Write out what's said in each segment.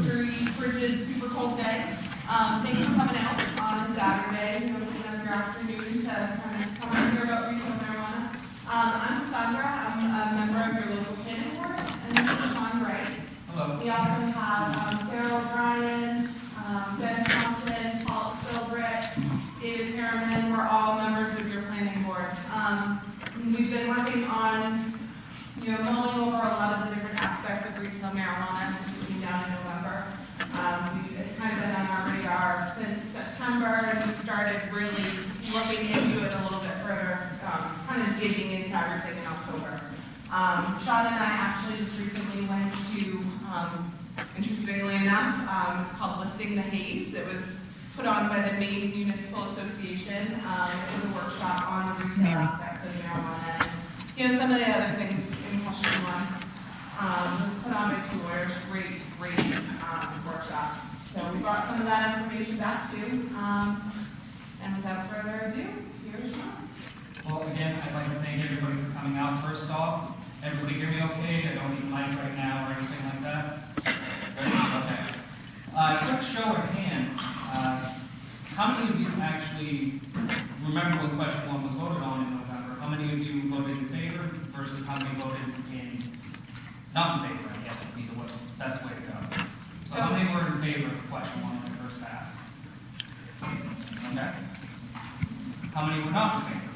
blustery, frigid, super cold day. Thanks for coming out on a Saturday, another afternoon to kind of come and hear about retail marijuana. I'm Cassandra. I'm a member of your local planning board, and this is Sean Wright. Hello. We also have Sarah O'Brien, Ben Thompson, Paul Philbrick, David Harriman. We're all members of your planning board. We've been working on mulling over a lot of the different aspects of retail marijuana since it came down in November. It's kind of been on our radar since September, and we started really looking into it a little bit further, kind of digging into everything in October. Sean and I actually just recently went to, interestingly enough, it's called Lifting the Haze. It was put on by the Maine Municipal Association. It was a workshop on the retail aspects of marijuana and some of the other things in question one. It was put on by two lawyers. Great workshop. So we brought some of that information back too. And without further ado, here's Sean. Well, again, I'd like to thank everybody for coming out. First off, everybody hear me okay? I don't need a mic right now or anything like that. Okay. Quick show of hands. How many of you actually remember what question one was voted on in November? How many of you voted in favor versus how many voted in not in favor, I guess would be the best way to go. So how many were in favor of question one when it first passed? Okay. How many were not in favor?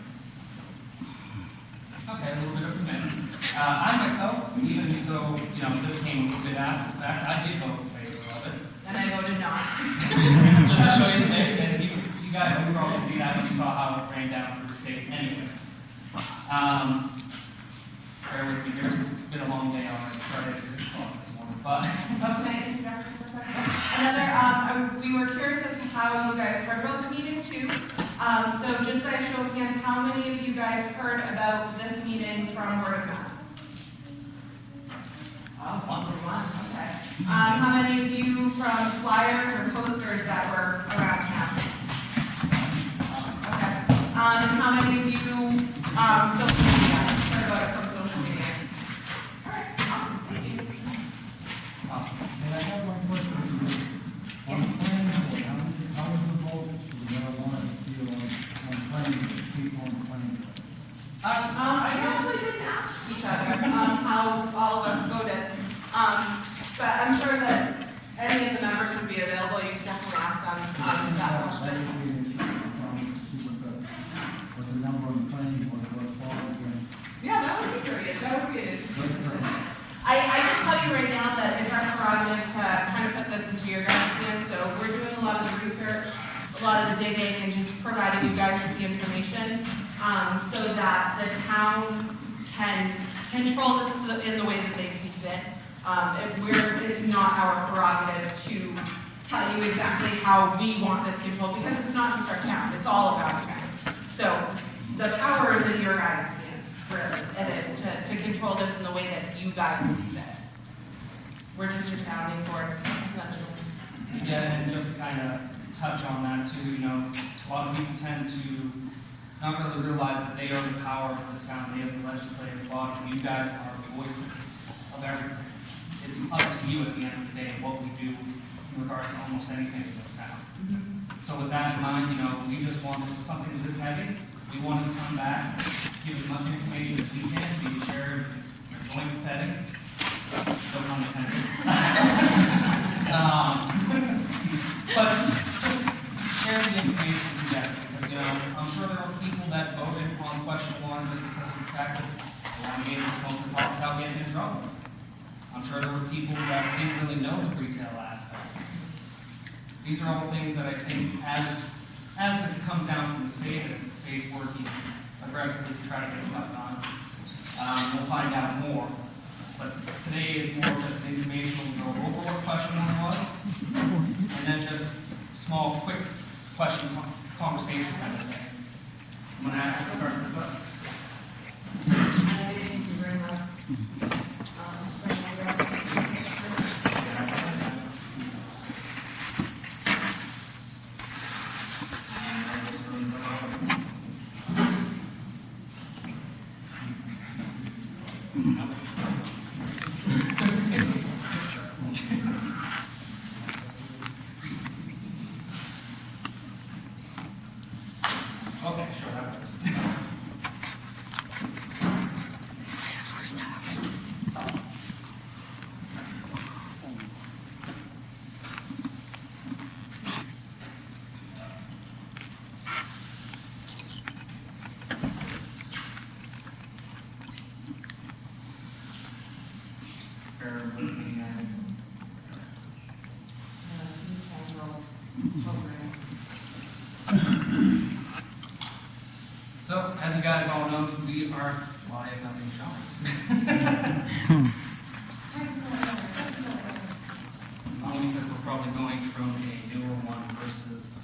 Okay, a little bit of a mix. I myself, even though, this came a bit after the fact, I did vote in favor of it. And I voted not. Just to show you the mix, and you guys will probably see that when you saw how it ran down through the state anyways. Bear with me, there's been a long day already, started at 6 o'clock this morning, but. Okay, introduction for a second. We were curious as to how you guys heard about the meeting too. So just by a show of hands, how many of you guys heard about this meeting from word of mouth? Oh, one, okay. How many of you from flyers or posters that were around town? Okay. And how many of you, social media, heard about it from social media? All right, awesome, thank you. Awesome. And I have one question for you. On the planning board, how was the vote for marijuana feel on planning, people on the planning board? I actually didn't ask each other how all of us voted, but I'm sure that any of the members would be available. You can definitely ask them that question. What the number on the planning board was forward again? Yeah, that would be great. That would be interesting. I can tell you right now that it's our prerogative to kind of put this into your guys' hands. So we're doing a lot of the research, a lot of the digging, and just providing you guys with the information so that the town can control this in the way that they see fit. It's not our prerogative to tell you exactly how we want this controlled because it's not just our town. It's all about the town. So the power is in your guys' hands, really. It is to control this in the way that you guys see fit. We're just your sounding board, essentially. Yeah, and just to kind of touch on that too, a lot of people tend to not really realize that they are the power of this town. They have the legislative body. You guys are the voices of everything. It's up to you at the end of the day what we do in regards to almost anything in this town. So with that in mind, we just wanted for something this heavy. We wanted to come back, give as much information as we can, be shared in a joint setting. No pun intended. But just share the information together, because I'm sure there were people that voted on question one just because of the fact that they wanted to be able to smoke the pot without getting in trouble. I'm sure there were people that didn't really know the retail aspect. These are all things that I think as this comes down from the state, as the state's working aggressively to try to get stuff done, we'll find out more. But today is more just an informational, go over what question one was, and then just small, quick question conversation kind of thing. I'm going to actually start this up. Thank you very much. So, as you guys all know, we are, why is nothing showing? Only because we're probably going from a newer one versus.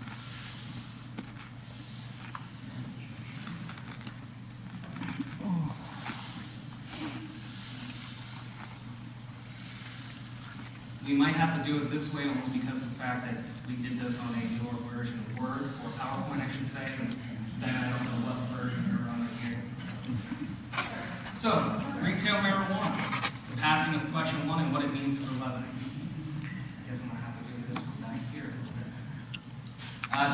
We might have to do it this way only because of the fact that we did this on a newer version of Word, or PowerPoint, I should say, and then I don't know what version you're on here. So, retail marijuana, the passing of question 1 and what it means for Lebanon. I guess I'm gonna have to do this back here.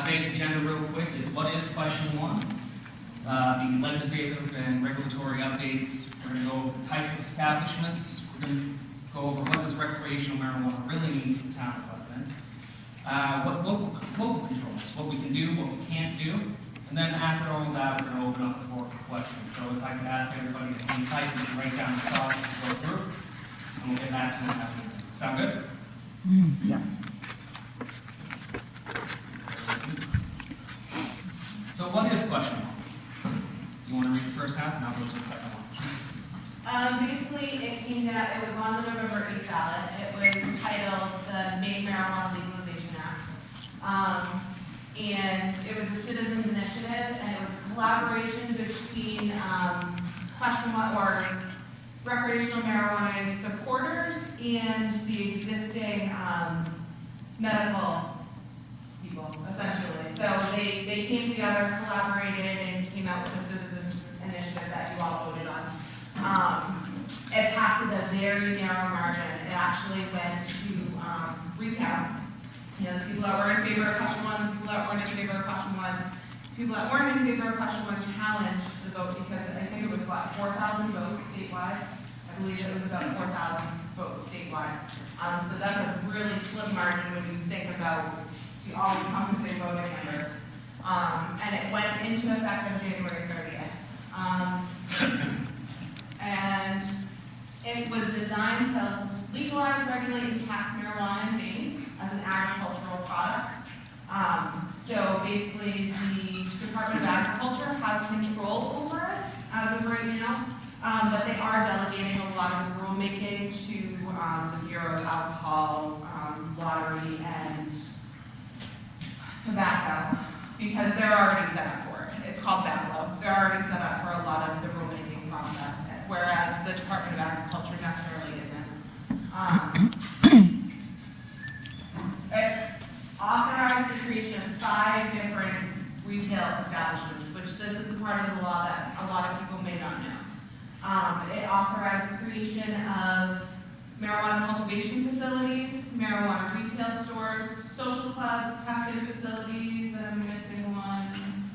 Today's agenda real quick is what is question 1? The legislative and regulatory updates. We're gonna go over the types of establishments. We're gonna go over what does recreational marijuana really mean for the town of Lebanon. What local controls, what we can do, what we can't do. And then after all of that, we're going to open up the floor for questions. So if I could ask everybody to hang tight and write down the thoughts to go through, and we'll get back to them after. Sound good? Yeah. So what is question 1? You want to read the first half, and I'll go to the second one. Basically, it came down, it was on the November 8th ballot. It was titled the Maine Marijuana Legalization Act. And it was a citizens initiative, and it was a collaboration between question 1 or recreational marijuana supporters and the existing medical people, essentially. So they came together, collaborated, and came out with a citizens initiative that you all voted on. It passed with a very narrow margin. It actually went to recount. You know, the people that were in favor of question 1, the people that weren't in favor of question 1, the people that weren't in favor of question 1 challenged the vote because I think it was what, 4,000 votes statewide. I believe it was about 4,000 votes statewide. So that's a really slim margin when you think about the all-encompassing voting members. And it went into effect on January 30th. And it was designed to legalize, regulate, and tax marijuana in Maine as an agricultural product. So basically, the Department of Agriculture has control over it as of right now, but they are delegating a lot of the rulemaking to the Bureau of Alcohol, Lottery, and Tobacco, because they're already set up for it. It's called BACLO. They're already set up for a lot of the rulemaking process, whereas the Department of Agriculture necessarily isn't. It authorized the creation of 5 different retail establishments, which this is a part of the law that a lot of people may not know. It authorized the creation of marijuana cultivation facilities, marijuana retail stores, social clubs, testing facilities, and I'm missing one.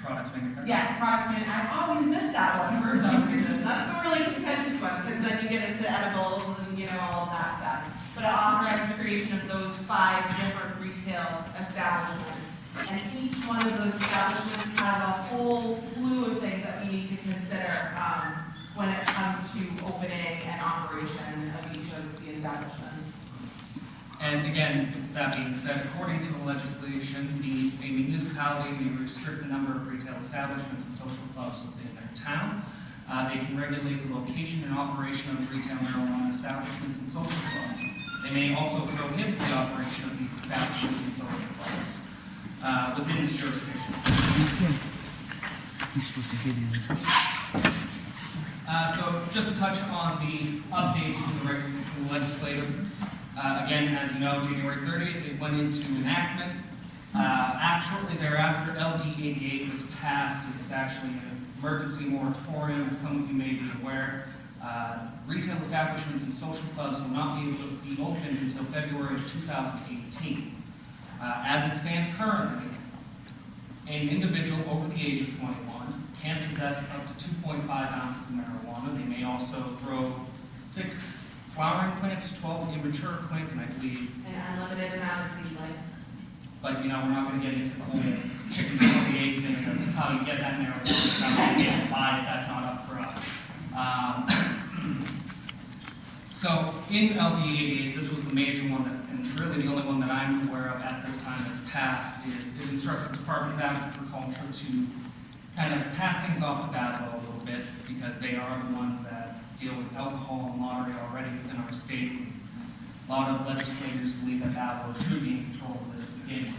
Products manufactured? Yes, products manufactured. I always miss that one for some reason. That's the really contentious one, because then you get into edibles and, you know, all of that stuff. But it authorized the creation of those 5 different retail establishments. And each one of those establishments has a whole slew of things that we need to consider when it comes to opening and operation of each of the establishments. And again, with that being said, according to the legislation, a municipality may restrict the number of retail establishments and social clubs within their town. They can regulate the location and operation of retail marijuana establishments and social clubs. They may also prohibit the operation of these establishments and social clubs within its jurisdiction. So just to touch on the updates from the legislative. Again, as you know, January 30th, it went into enactment. Shortly thereafter, LD 88 was passed. It was actually an emergency moratorium, as some of you may be aware. Retail establishments and social clubs will not be able to be opened until February of 2018. As it stands currently, an individual over the age of 21 can possess up to 2.5 ounces of marijuana. They may also grow 6 flowering plants, 12 immature plants, and I believe An unlimited amount of seedlings. But, you know, we're not going to get into the whole chicken before the egg thing of how you get that marijuana, how you get to buy it, that's not up for us. So in LD 88, this was the major one that, and really the only one that I'm aware of at this time that's passed, is it instructs the Department of Agriculture to kind of pass things off to BABO a little bit, because they are the ones that deal with alcohol and lottery already within our state. A lot of legislators believe that BABO should be in control of this to begin with.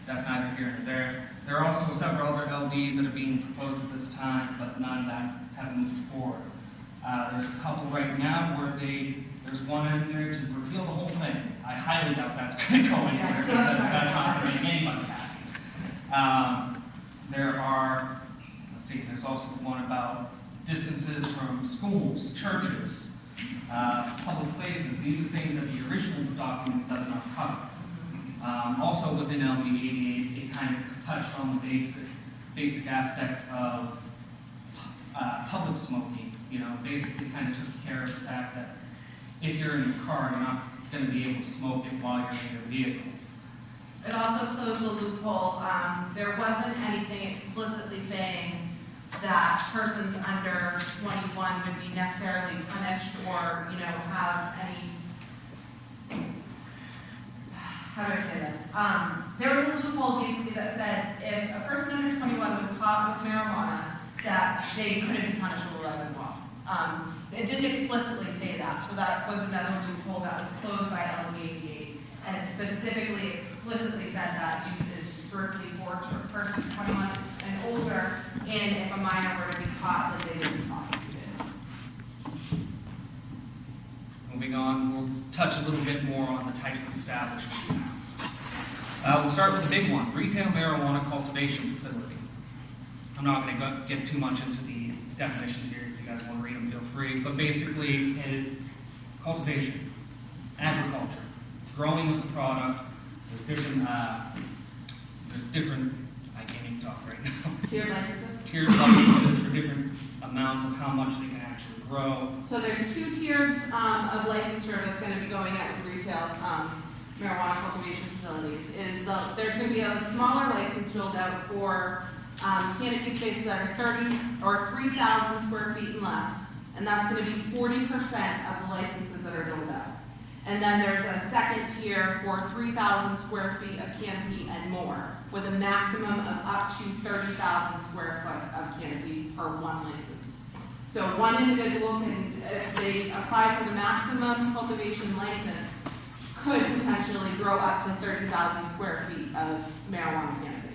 That's neither here nor there. There are also several other LDs that are being proposed at this time, but none that have moved forward. There's a couple right now where there's one in there to repeal the whole thing. I highly doubt that's going to go anywhere, because that's not going to make anybody happy. There are, let's see, there's also one about distances from schools, churches, public places. These are things that the original document does not cover. Also within LD 88, it kind of touched on the basic aspect of public smoking. You know, basically kind of took care of the fact that if you're in your car, you're not going to be able to smoke it while you're in your vehicle. It also closed a loophole. There wasn't anything explicitly saying that persons under 21 would be necessarily punished or, you know, have any, how do I say this? There was a loophole basically that said if a person under 21 was caught with marijuana, that they couldn't be punishable by the law. It didn't explicitly say that, so that was another loophole that was closed by LD 88, and it specifically, explicitly said that use is strictly for persons 21 and older, and if a minor were to be caught, that they would be prosecuted. Moving on, we'll touch a little bit more on the types of establishments now. We'll start with the big one, retail marijuana cultivation facility. I'm not going to get too much into the definitions here. If you guys want to read them, feel free. But basically, cultivation, agriculture, growing of the product. There's different, I can't even talk right now. Tiered licenses? Tiered licenses for different amounts of how much they can actually grow. So there's 2 tiers of licensure that's going to be going out with retail marijuana cultivation facilities. There's going to be a smaller license rolled out for canopy spaces that are 30 or 3,000 square feet and less, and that's going to be 40% of the licenses that are doled out. And then there's a second tier for 3,000 square feet of canopy and more, with a maximum of up to 30,000 square foot of canopy per one license. So one individual can, if they apply for the maximum cultivation license, could potentially grow up to 30,000 square feet of marijuana canopy.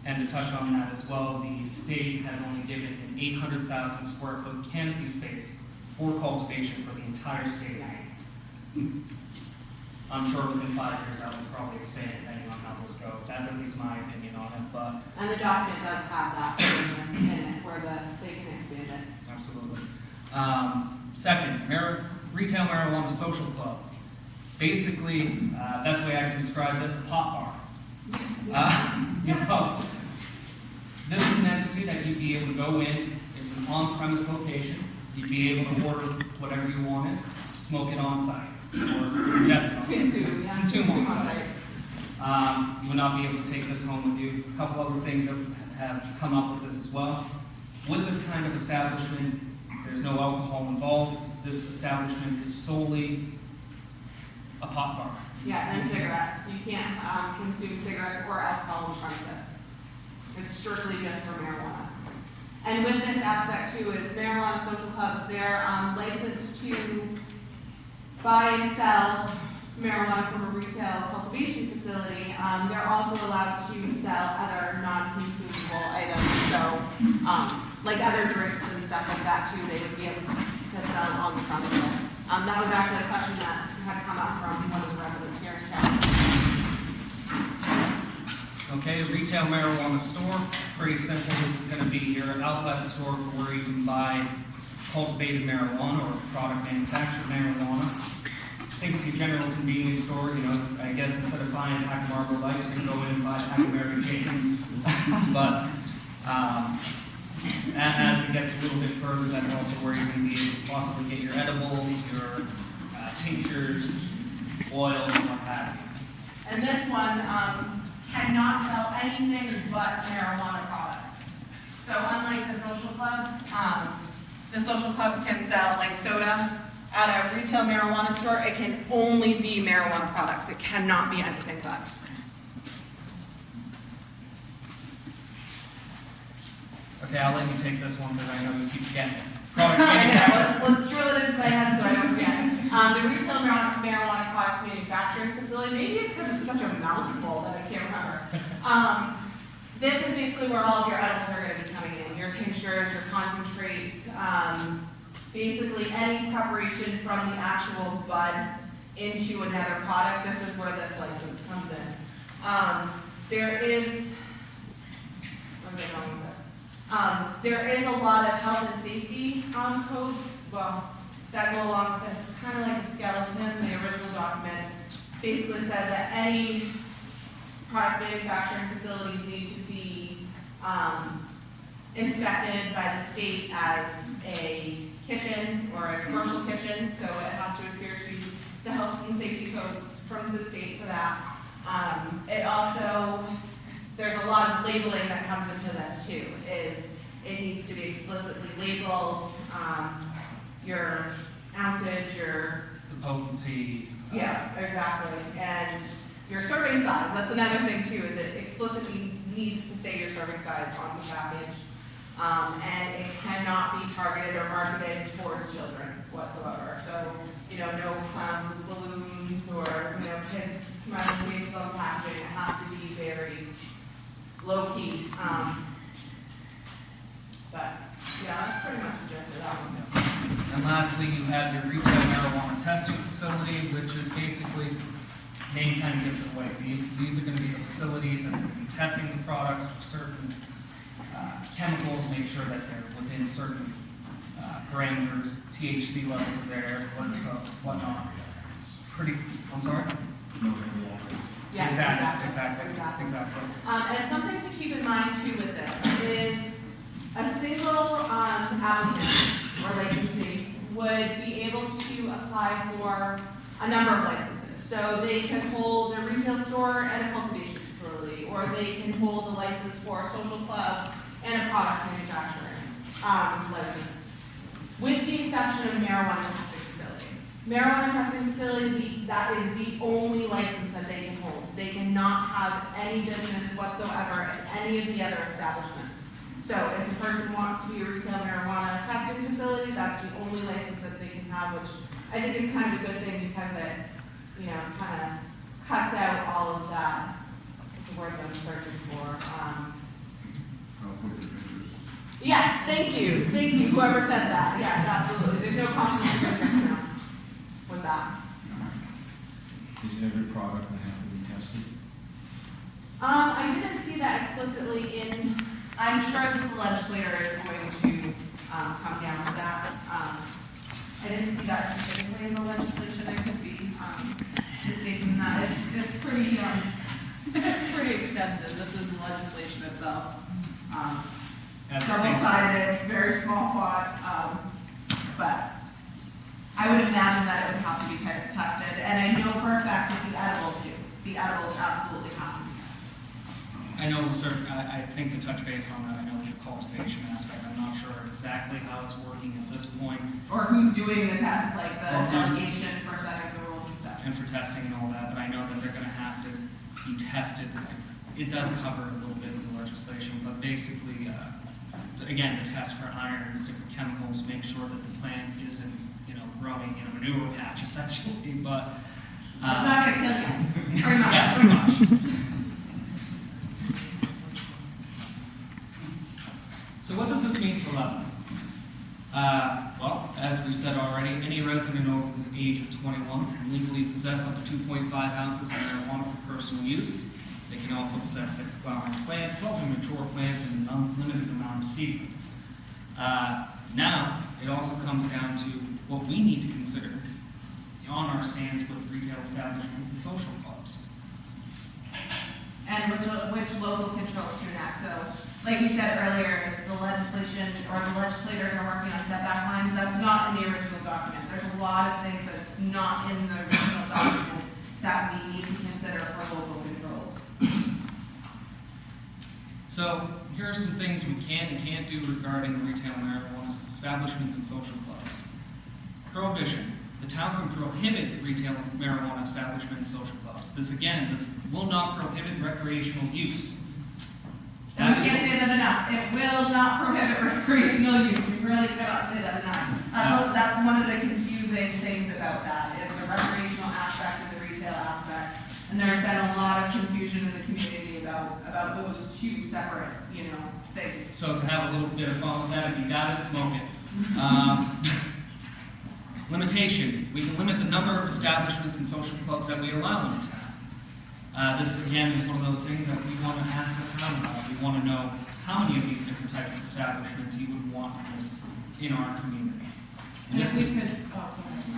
And to touch on that as well, the state has only given an 800,000 square foot canopy space for cultivation for the entire state. I'm sure within 5 years that will probably expand depending on how this goes. That's at least my opinion on it, but. And the document does have that in it where they can expand it. Absolutely. Second, retail marijuana social club. Basically, best way I can describe this, a pot bar. You know, this is an entity that you'd be able to go in, it's an on-premise location, you'd be able to order whatever you wanted, smoke it on site, or just consume on site. You would not be able to take this home with you. A couple other things that have come up with this as well. With this kind of establishment, there's no alcohol involved. This establishment is solely a pot bar. Yeah, and cigarettes. You can't consume cigarettes or alcohol in premises. It's strictly just for marijuana. And with this aspect too is marijuana social clubs, they're licensed to buy and sell marijuana from a retail cultivation facility. They're also allowed to sell other non-consumable items, so like other drinks and stuff like that too, they would be able to sell on the premises. That was actually a question that had come up from one of the residents here in town. Okay, retail marijuana store, pretty simple. This is going to be your outlet store for where you can buy cultivated marijuana or product manufactured marijuana. Think of your general convenience store, you know, I guess instead of buying a pack of Marlboro Lights, you can go in and buy a pack of Mary Janes. But as it gets a little bit further, that's also where you're going to be able to possibly get your edibles, your tinctures, oils, and what have you. And this one cannot sell anything but marijuana products. So unlike the social clubs, the social clubs can sell like soda at a retail marijuana store. It can only be marijuana products. It cannot be anything but. Okay, I'll let you take this one because I know you keep forgetting it. Products I manufactured. know, let's drill it into my head so I don't forget. The retail marijuana products manufacturing facility, maybe it's because it's such a mouthful that I can't remember. This is basically where all of your edibles are going to be coming in, your tinctures, your concentrates, basically any preparation from the actual bud into another product. This is where this license comes in. There is, where's I going with this? There is a lot of health and safety codes, well, that go along with this. It's kind of like a skeleton. The original document basically says that any product manufacturing facilities need to be inspected by the state as a kitchen or a commercial kitchen, so it has to adhere to the health and safety codes from the state for that. It also, there's a lot of labeling that comes into this too, is it needs to be explicitly labeled, your ounceage, your... The potency. Yeah, exactly, and your serving size, that's another thing too, is it explicitly needs to say your serving size on the package. And it cannot be targeted or marketed towards children whatsoever. So, no clowns with balloons or, kids smiling faces on the packaging. It has to be very low key. But, yeah, that's pretty much the gist of that one. And lastly, you have your retail marijuana testing facility, which is basically, name kind of gives it away. These are going to be the facilities that will be testing the products for certain chemicals, make sure that they're within certain parameters, THC levels are there, whatnot. I'm sorry? Yeah, Exactly. And something to keep in mind too with this is a single applicant or licensee would be able to apply for a number of licenses. So they can hold a retail store and a cultivation facility, or they can hold a license for a social club and a product manufacturing license, with the exception of marijuana testing facility. Marijuana testing facility, that is the only license that they can hold. They cannot have any business whatsoever at any of the other establishments. So if a person wants to be a retail marijuana testing facility, that's the only license that they can have, which I think is kind of a good thing because it, kind of cuts out all of that. It's a word that I'm searching for. Yes, thank you, whoever said that, yes, absolutely, there's no conflict of interest now with that. Is every product going to have to be tested? I didn't see that explicitly in, I'm sure that the legislator is going to come down with that. I didn't see that specifically in the legislation. I could be mistaken that. It's pretty, it's pretty extensive. This is the legislation itself. Double-sided, very small font, but I would imagine that it would have to be tested. And I know for a fact that the edibles do. The edibles absolutely have to be tested. I know I think to touch base on that, I know the cultivation aspect, I'm not sure exactly how it's working at this point. Or who's doing the test, like the Or who's- delegation for setting the rules and stuff. And for testing and all that, but I know that they're gonna have to be tested. It does cover a little bit of the legislation, but basically, again, the test for irons, different chemicals, make sure that the plant isn't, growing in a manure patch essentially, but. It's not gonna kill you, pretty much. Yeah, pretty much. So what does this mean for Lebanon? Well, as we've said already, any resident over the age of 21 can legally possess up to 2.5 ounces of marijuana for personal use. They can also possess 6 flowering plants, 12 immature plants, and an unlimited amount of seedlings. Now, it also comes down to what we need to consider on our stance with retail establishments and social clubs. And which local controls to enact. So, like we said earlier, is the legislation or the legislators are working on setback lines. That's not in the original document. There's a lot of things that's not in the original document that we need to consider for local controls. So, here are some things we can and can't do regarding retail marijuana establishments and social clubs. Prohibition. The town can prohibit retail marijuana establishments and social clubs. This again will not prohibit recreational use. And we can't say that enough. It will not prohibit recreational use. We really cannot say that enough. That's one of the confusing things about that, is the recreational aspect and the retail aspect. And there's been a lot of confusion in the community about those two separate, things. So to have a little bit of fun with that, if you got it, smoke it. Limitation. We can limit the number of establishments and social clubs that we allow in the town. This again is one of those things that we want to ask the town about. We want to know how many of these different types of establishments you would want in our community. And if we could,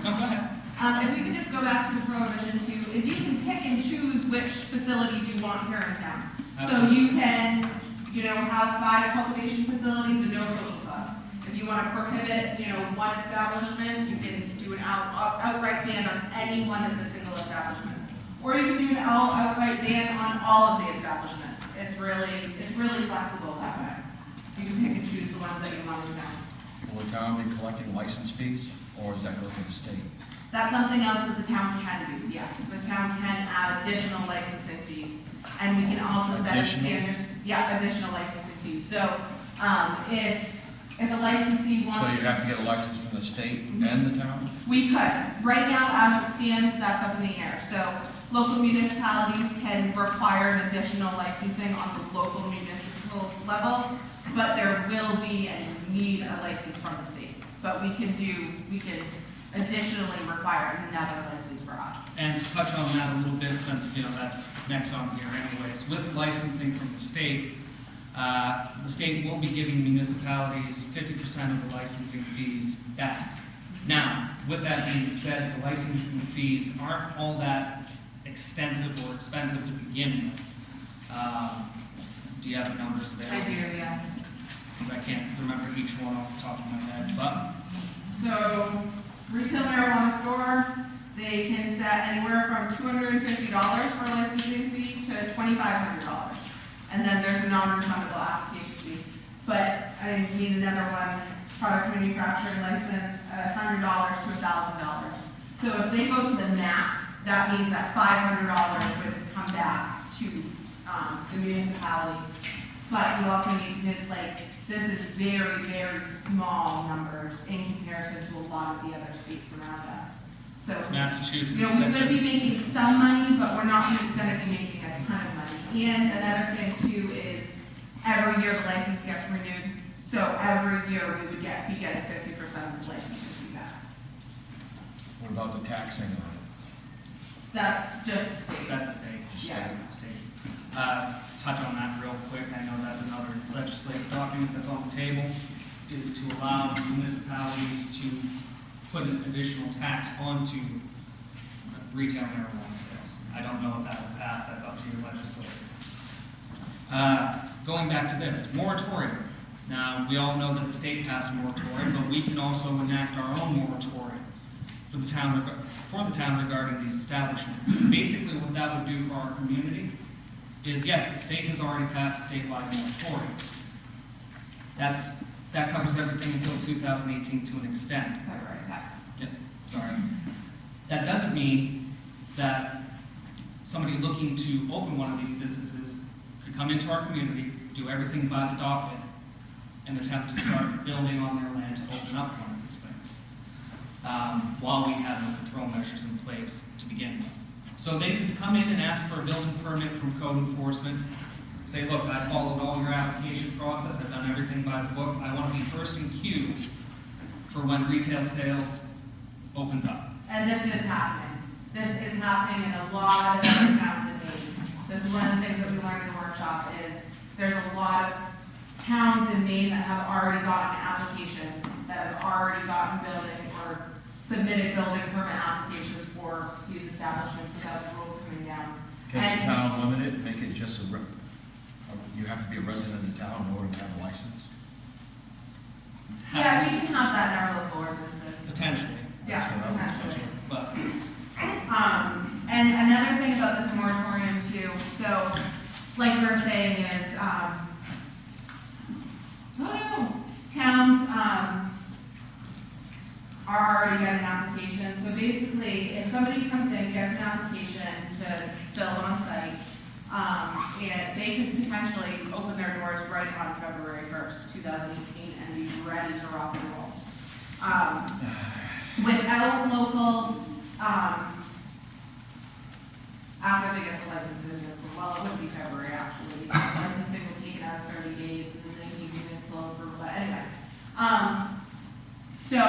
No, go ahead. if we could just go back to the prohibition too, is you can pick and choose which facilities you want here in town. So Absolutely. you can, have 5 cultivation facilities and no social clubs. If you want to prohibit, one establishment, you can do an outright ban on any one of the single establishments. Or you can do an outright ban on all of the establishments. It's really flexible that way. You can pick and choose the ones that you want in town. Will the town be collecting license fees, or is that going to the state? That's something else that the town can do, yes. The town can add additional licensing fees. And we can also set a Additional? standard, additional licensing fees. So, if a licensee So wants. you have to get a license from the state and the town? We could. Right now, as it stands, that's up in the air. So local municipalities can require an additional licensing on the local municipal level, but there will be and need a license from the state. But we can additionally require another license for us. And to touch on that a little bit, since, that's next on here anyways, with licensing from the state will be giving municipalities 50% of the licensing fees back. Now, with that being said, the licensing fees aren't all that extensive or expensive to begin with. Do you have the numbers available? I do, yes. Because I can't remember each one off the top of my head, but So, retail marijuana store, they can set anywhere from $250 for a licensing fee to $2,500. And then there's a non-refundable application fee. But I need another one, products manufacturing license, $100 to $1,000. So if they go to the max, that means that $500 would come back to the municipality. But you also need to, this is very, very small numbers in comparison to a lot of the other states around us. So, Massachusetts. we're gonna be making some money, but we're not gonna be making a ton of money. And another thing too is, every year the license gets renewed, so every year we would be getting 50% of the license fee back. What about the taxing of it? That's just the state. That's the state. Yeah. Touch on that real quick. I know that's another legislative document that's on the table, is to allow municipalities to put an additional tax onto retail marijuana sales. I don't know if that will pass. That's up to your legislature. Going back to this, moratorium. Now, we all know that the state passed a moratorium, but we can also enact our own moratorium for the town regarding these establishments. And basically what that would do for our community is, yes, the state has already passed a statewide moratorium. That covers everything until 2018 to an extent. Yep, sorry. That doesn't mean that somebody looking to open one of these businesses could come into our community, do everything by the docket, and attempt to start building on their land to open up one of these things, while we have no control measures in place to begin with. So they could come in and ask for a building permit from code enforcement, say, look, I followed all your application process, I've done everything by the book, I want to be first in queue for when retail sales opens up. And this is happening. This is happening in a lot of other towns in Maine. This is one of the things that we learned in the workshop is there's a lot of towns in Maine that have already gotten applications, that have already gotten building or submitted building permit applications for these establishments without the rules coming down. Can the town limit it, make it just you have to be a resident of the town in order to have a license? Yeah, we can have that in our local ordinances. Potentially. Yeah, potentially. But And another thing about this moratorium too, so like we were saying is, Oh, no. Towns, are already getting applications. So basically, if somebody comes in, gets an application to fill on site, and they could potentially open their doors right on February 1st, 2018, and be ready to rock and roll. Without locals, after they get the licenses, well, it wouldn't be February actually, licensing will take another 30 days, and then they need municipal approval, but anyway. So,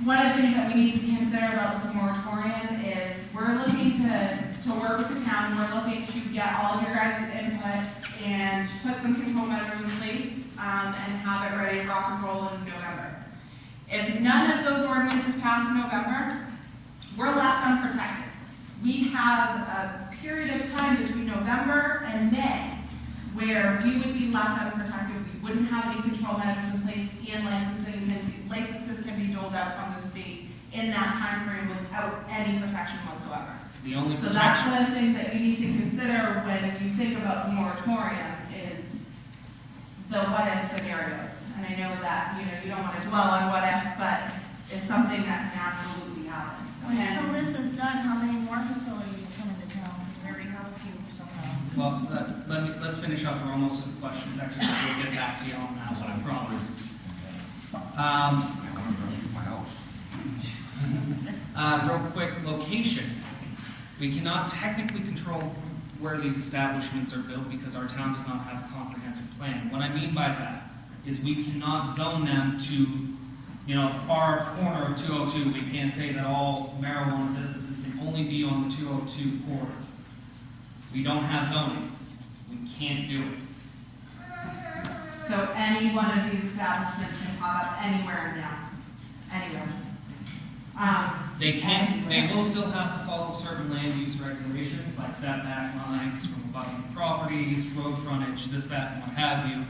one of the things that we need to consider about this moratorium is we're looking to work with the town, we're looking to get all of your guys' input and put some control measures in place, and have it ready to rock and roll in November. If none of those ordinances pass in November, we're left unprotected. We have a period of time between November and May where we would be left unprotected. We wouldn't have any control measures in place, and licenses can be doled out from the state in that time frame without any protection whatsoever. The only So that's one of the things that you need to consider when you think about the moratorium is the what-if scenarios. And I know that, you don't want to dwell on what if, but it's something that can absolutely happen. Until this is done, how many more facilities will come into town? We already have a few somehow. Well, let's finish up. We're almost at the question section. We'll get back to you on that one, I promise. Real quick, location. We cannot technically control where these establishments are built because our town does not have a comprehensive plan. What I mean by that is we cannot zone them to, far corner of 202. We can't say that all marijuana businesses can only be on the 202 corridor. We don't have zoning. We can't do it. So any one of these establishments can pop up anywhere in town, anywhere. They can't, they will still have to follow certain land use regulations, like setback lines from abutting properties, road frontage, this, that, and what have you.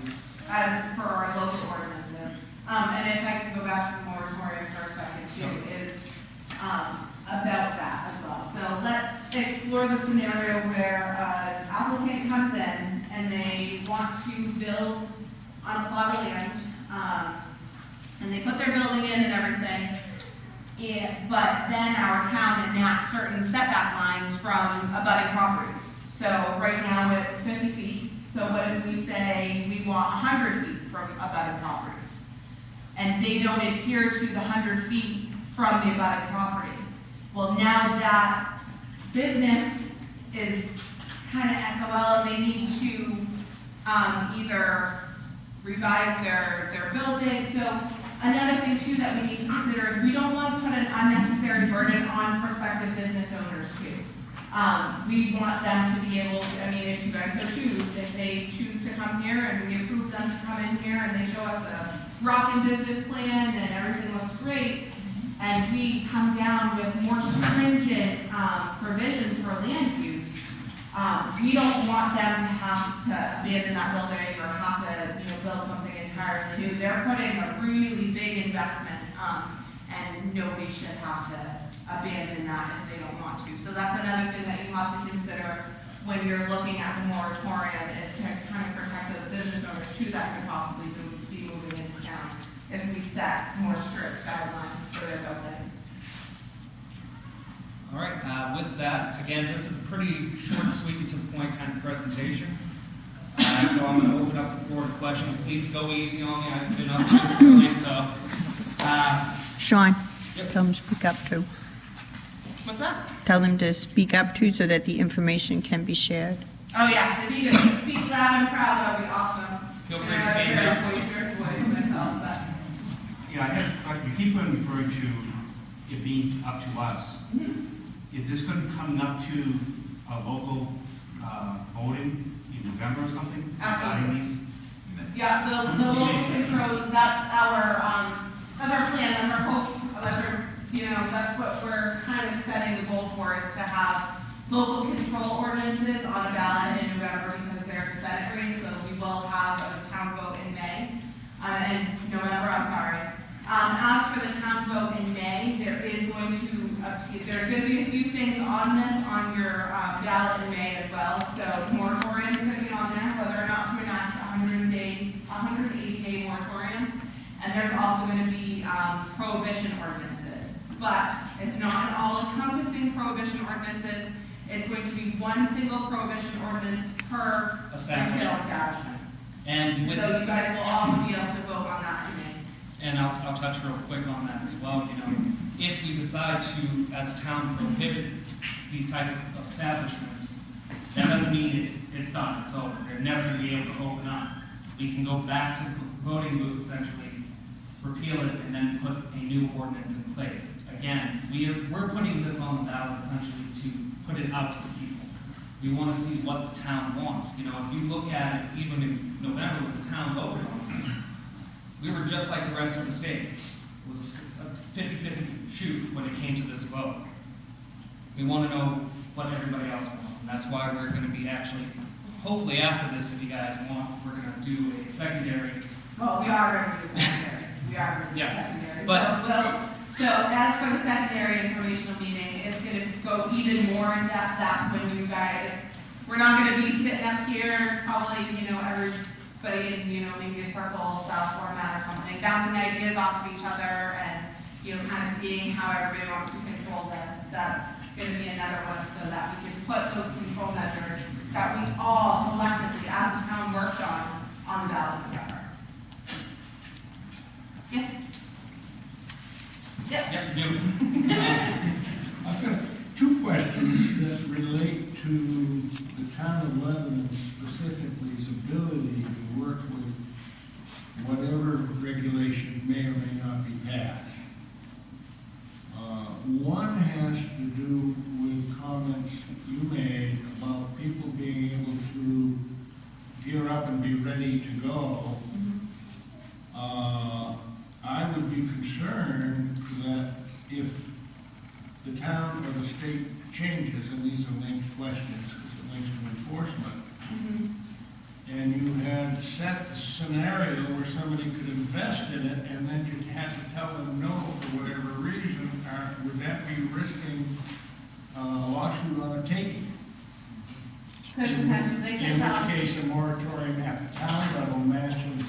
As for our local ordinances. And if I could go back to the moratorium for a second too, is about that as well. So let's explore the scenario where an applicant comes in and they want to build on a plot of land, and they put their building in and everything. But then our town enacts certain setback lines from abutting properties. So right now it's 50 feet. So what if we say we want 100 feet from abutting properties? And they don't adhere to the 100 feet from the abutting property. Well, now that business is kind of SOL, and they need to either revise their building. So another thing too that we need to consider is we don't want to put an unnecessary burden on prospective business owners too. We want them to be able to, if you guys so choose, if they choose to come here and we approve them to come in here and they show us a rocking business plan and everything looks great, and we come down with more stringent provisions for land use, we don't want them to have to abandon that building or have to build something entirely new. They're putting a really big investment, and nobody should have to abandon that if they don't want to. So that's another thing that you have to consider when you're looking at the moratorium, is to kind of protect those business owners too that could possibly be moving into town if we set more strict guidelines for their buildings. All right, with that, again, this is a pretty short, sweet, and to the point kind of presentation. So I'm going to open up the floor to questions. Please go easy on me. I've been up too early, so. Sean, Yep. tell them to speak up too. What's up? Tell them to speak up too so that the information can be shared. Oh yes, if you could speak loud and proud, that would be awesome. Feel free to stand up. I'm a very boisterous voice myself, but. Yeah, I had a question. You keep on referring to it being up to us. Is this going to come up to a local voting in November or something? Absolutely. Yeah, the local control, that's our plan, that's our hope, that's what we're kind of setting the goal for, is to have local control ordinances on a ballot in November, because there's a Senate race, so we will have a town vote in May, in November, I'm sorry. As for the town vote in May, there's going to be a few things on this on your ballot in May as well. So moratorium is going to be on there, whether or not to enact a 100 180-day moratorium, and there's also going to be prohibition ordinances. But it's not an all-encompassing prohibition ordinances. It's going to be one single prohibition ordinance per retail Establishment. establishment. And with, So you guys will also be able to vote on that today. and I'll touch real quick on that as well, you know, if we decide to, as a town, prohibit these types of establishments, that doesn't mean it's done, it's over, they're never gonna be able to open up. We can go back to the voting booth essentially, repeal it, and then put a new ordinance in place. Again, we're putting this on the ballot essentially to put it out to the people. We wanna see what the town wants, you know, if you look at it, even in November when the town voted on this, we were just like the rest of the state. It was a 50-50 shoot when it came to this vote. We want to know what everybody else wants, and that's why we're going to be actually, hopefully after this, if you guys want, we're going to do a secondary. Well, we are going to do the secondary. We are going to do the Yeah, secondary. but- So as for the secondary informational meeting, it's going to go even more in depth. That's when you guys, we're not going to be sitting up here, probably, you know, everybody in, you know, maybe a circle style format or something, bouncing ideas off of each other and, you know, kind of seeing how everybody wants to control this. That's going to be another one so that we can put those control measures that we all collectively as a town worked on the ballot together. Yes? Yep. Yep, I've got two questions that relate to the town of Lebanon specifically's ability to work with whatever regulation may or may not be passed. One has to do with comments that you made about people being able to gear up and be ready to go. I would be concerned that if the town or the state changes, and these are linked questions because it links to enforcement, and you had set the scenario where somebody could invest in it, and then you had to tell them no for whatever reason, would that be risking a lawsuit on a taking? Could potentially, In which case, a moratorium at the town level matching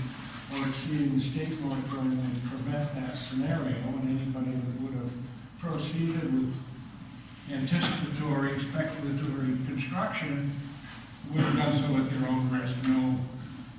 or exceeding the state moratorium would prevent that scenario, and anybody that would have proceeded with anticipatory, speculatory construction would have done so at their own risk, no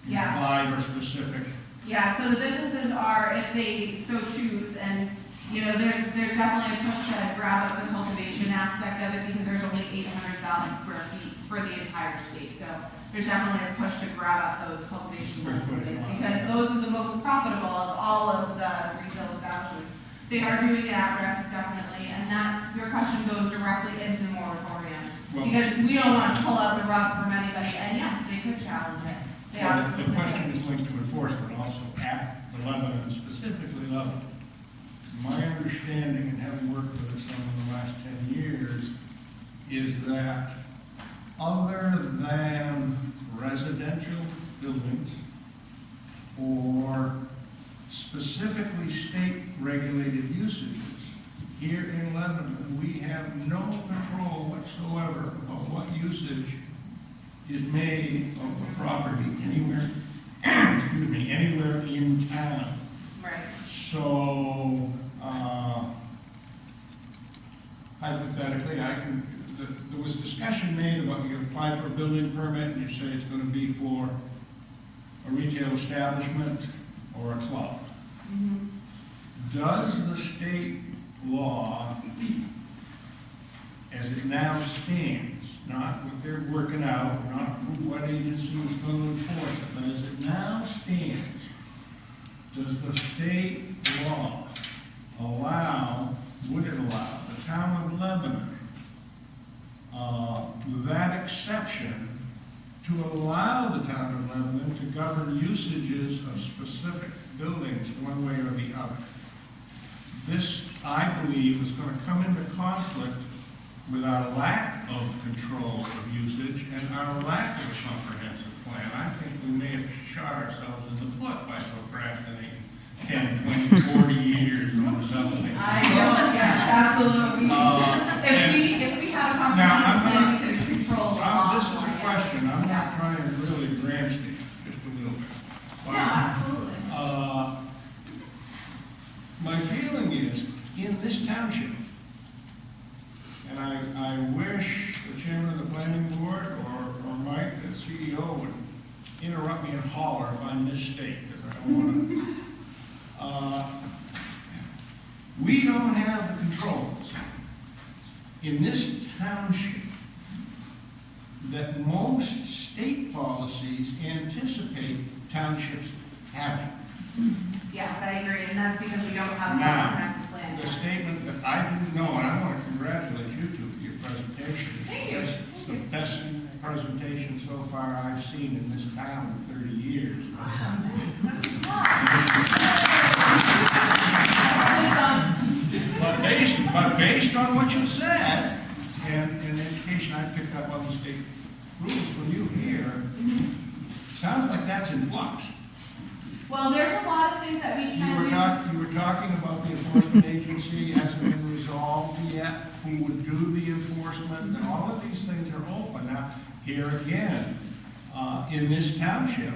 Yes. live or specific. Yeah, so the businesses are, if they so choose, and, you know, there's definitely a push to grab up the cultivation aspect of it, because there's only 800,000 square feet for the entire state, so there's definitely a push to grab up those cultivation licenses, because those are the most profitable of all of the retail establishments. They are doing it at risk, definitely, and that's, your question goes directly into the moratorium. Well- Because we don't want to pull out the rug from anybody, and yes, they could challenge it. They Well, absolutely the could. question is linked to enforcement also at the Lebanon, specifically Lebanon. My understanding, and having worked with it some in the last 10 years, is that other than residential buildings or specifically state-regulated usages, here in Lebanon, we have no control whatsoever of what usage is made of the property anywhere, excuse me, anywhere in town. Right. So, hypothetically, there was discussion made about you apply for a building permit and you say it's going to be for a retail establishment or a club. Does the state law, as it now stands, not what they're working out, not what agency is going to enforce it, but as it now stands, does the state law would it allow the town of Lebanon that exception to allow the town of Lebanon to govern usages of specific buildings one way or the other? This, I believe, is going to come into conflict with our lack of control of usage and our lack of a comprehensive plan. I think we may have shot ourselves in the foot by procrastinating 10, 20, 40 years on something. I know, yes, absolutely. If we have a comprehensive plan, we can control the law. This is a question, I'm Yeah. not trying to really grandstand, just a little bit. in this township. And I wish the chairman of the planning board or Mike, the CEO, would interrupt me and holler if I misstate, because I don't want to. We don't have the controls in this township that most state policies anticipate townships having. Yes, I agree, and that's because we don't have a Now, comprehensive plan. the statement that I didn't know, and I want to congratulate you two for your presentation. Thank you. It's the best presentation so far I've seen in this town in 30 years. But based on what you said, and in education, I picked up all these state rules from you here, sounds like that's in flux. Well, there's a lot of things that we can do. You were talking about the enforcement agency hasn't been resolved yet, who would do the enforcement, and all of these things are open. Now, here again, in this township,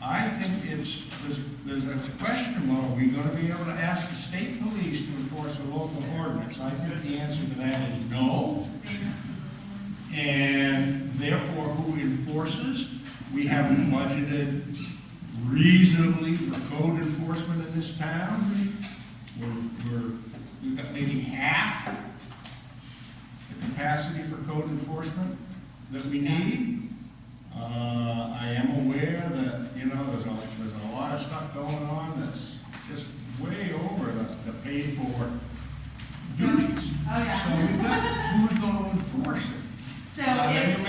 I think there's a question about, are we gonna be able to ask the state police to enforce a local ordinance? I think the answer to that is no. And therefore, who enforces? We haven't budgeted reasonably for code enforcement in this town. We've got maybe half the capacity for code enforcement that we need. I am aware that, there's a lot of stuff going on that's just way over the paid for duties. Oh, yeah. So we've got, who's going to enforce it? So Then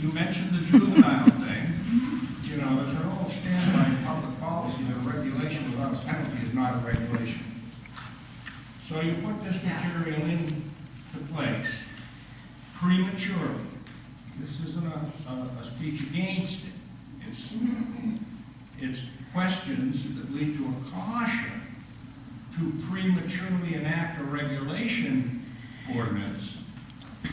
you mentioned the juvenile thing. There's an old standby public policy that a regulation without a penalty is not a regulation. So you put this material into place prematurely. This isn't a speech against it. It's questions that lead to a caution to prematurely enact a regulation ordinance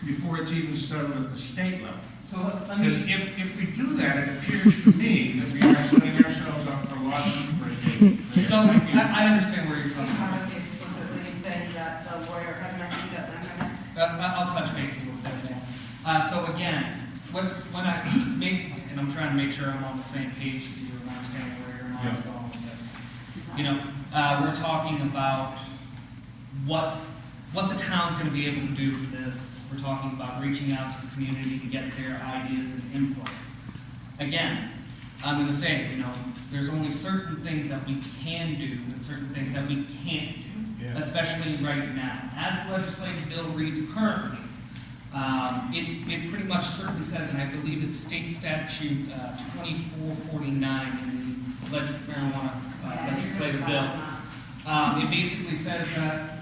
before it's even settled at the state level. So let me. Because if we do that, it appears to me that we are setting ourselves up for lots of litigation. So I understand where you're we coming from. haven't explicitly said that the lawyer had mentioned that I'll touch base a little bit more. So again, when I make, and I'm trying to make sure I'm on the same page as you and understanding where your mind's going with this. We're talking about what the town's going to be able to do for this. We're talking about reaching out to the community to get their ideas and input. Again, I'm going to say, there's only certain things that we can do and certain things that we can't do, especially right now. As the legislative bill reads currently, it pretty much certainly says, and I believe it's state statute 2449 in the marijuana legislative bill. It basically says that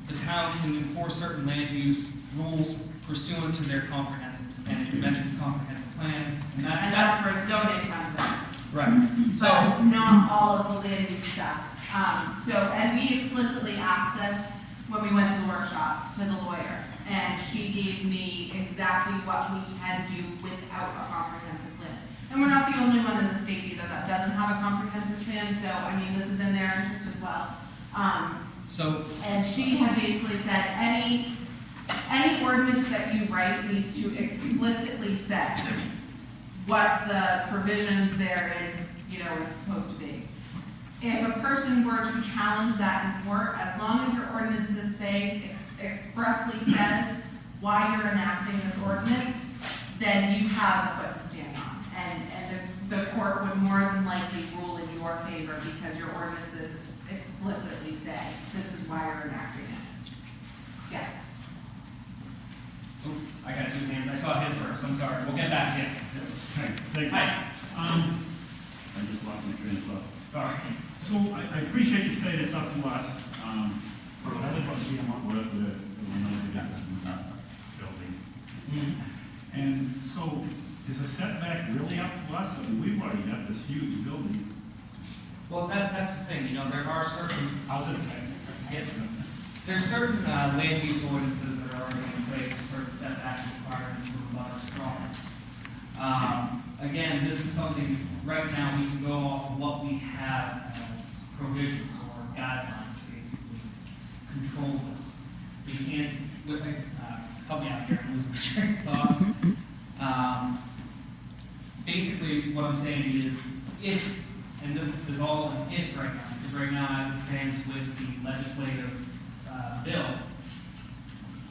the town can enforce certain land use rules pursuant to their comprehensive, and you mentioned comprehensive plan, and that's where zoning comes in. right. So But not all of the land use stuff. And we explicitly asked this when we went to the workshop to the lawyer, and she gave me exactly what we can do without a comprehensive plan. And we're not the only one in the state either that doesn't have a comprehensive plan, so, this is in their interest as well. And she had basically said, any ordinance that you write needs to explicitly say what the provisions therein, is supposed to be. If a person were to challenge that in court, as long as your ordinances expressly says why you're enacting this ordinance, then you have a foot to stand on. And the court would more than likely rule in your favor because your ordinances explicitly say this is why you're enacting it. Yeah. Ooh, I got two hands. I saw his first. I'm sorry. We'll get back to you. Thank you. Hi. I just lost my train of thought. Sorry. So I appreciate you saying it's up to us. I live on CM with the building. And so is a setback really up to us? We've already got this huge building. Well, that's the thing. There are certain How's it affect? there's certain land use ordinances that are already in place for certain setback requirements for large drawings. Again, this is something right now we can go off of what we have as provisions or guidelines, basically, control this. We can't, help me out here, I'm losing my train of thought. Basically, what I'm saying is, if, and this is all an if right now, because right now, as it stands with the legislative bill,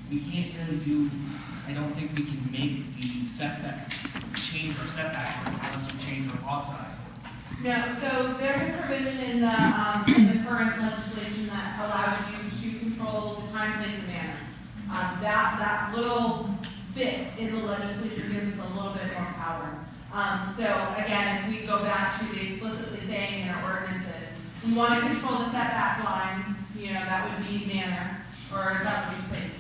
we can't really do, I don't think we can make the setback, change our setback unless we change our lot size ordinance. No, so there's a provision in the current legislation that allows you to control the time, place, and manner. That little bit in the legislature gives us a little bit more power. So again, if we go back to the explicitly saying in our ordinances, we want to control the setback lines, you know, that would be manner, or that would be place.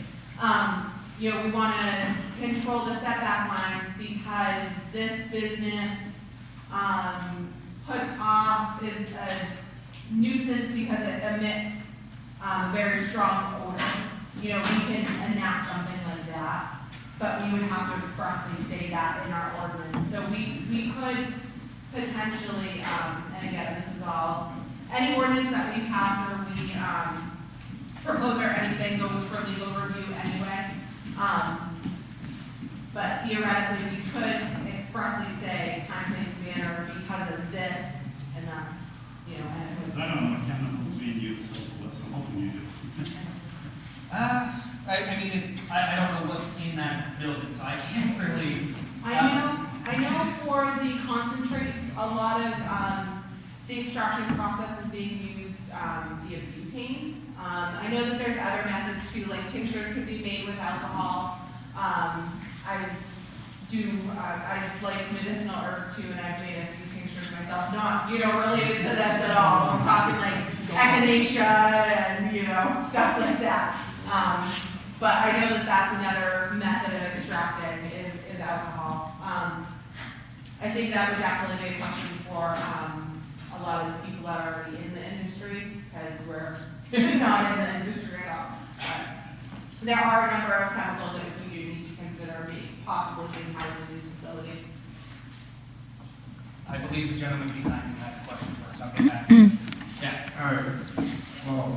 You know, we want to control the setback lines because this business puts off, is a nuisance because it emits very strong odor. You know, we can enact something like that, but we would have to expressly say that in our ordinance. So we could potentially, and again, this is all, any ordinance that we pass or we propose or anything goes for legal review anyway. But theoretically, we could expressly say time, place, manner because of this, and that's, you know, and it was. I don't know what chemicals being used, so what's the hoping you do? I mean, I don't know what's in that building, so I can't really. I know for the concentrates, a lot of the extraction process is being used via butane. I know that there's other methods too, like tinctures could be made with alcohol. I like medicinal herbs too, and I've made a few tinctures myself, not, you know, related to this at all. I'm talking like echinacea and, you know, stuff like that. But I know that that's another method of extracting is alcohol. I think that would definitely be a question for a lot of the people that are already in the industry, because we're not in the industry at all. There are a number of chemicals that we do need to consider possibly being housed in these facilities. I believe the gentleman behind me had a question first. I'll get back. Yes. All right, well,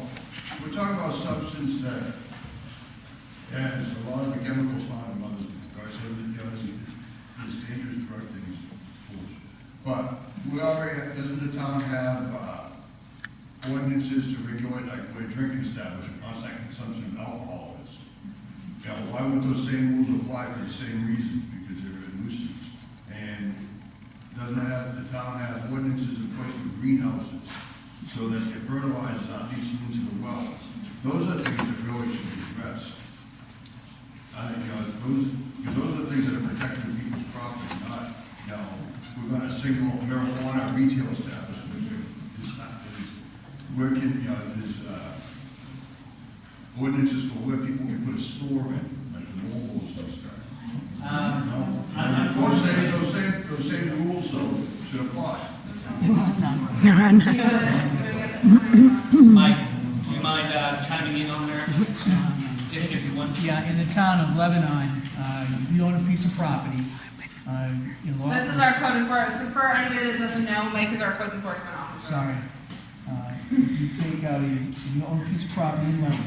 we're talking about substance that has a lot of the chemicals found in mothers' milk, right? So, you know, it's dangerous drug things, fools. But we already, doesn't the town have ordinances to regulate, like where drinking establishment, on-site consumption of alcohol is? Yeah, why would those same rules apply for the same reasons? Because they're a nuisance. And doesn't the town have ordinances in place for greenhouses so that the fertilizers aren't leaching into the wells? Those are things that really should be addressed. I think, you know, those are the things that are protecting people's property, not, you know, we're going to single marijuana retail establishments. Where can, you know, there's ordinances for where people can put a store in, like the mobiles and stuff. Those same rules, though, should apply. Mike, do you mind chiming in on there? If you want. Yeah, in the town of Lebanon, you own a piece of property. This is our code enforcement. So for anybody that doesn't know, Mike is our code enforcement officer. Sorry. You take out you own a piece of property in Lebanon,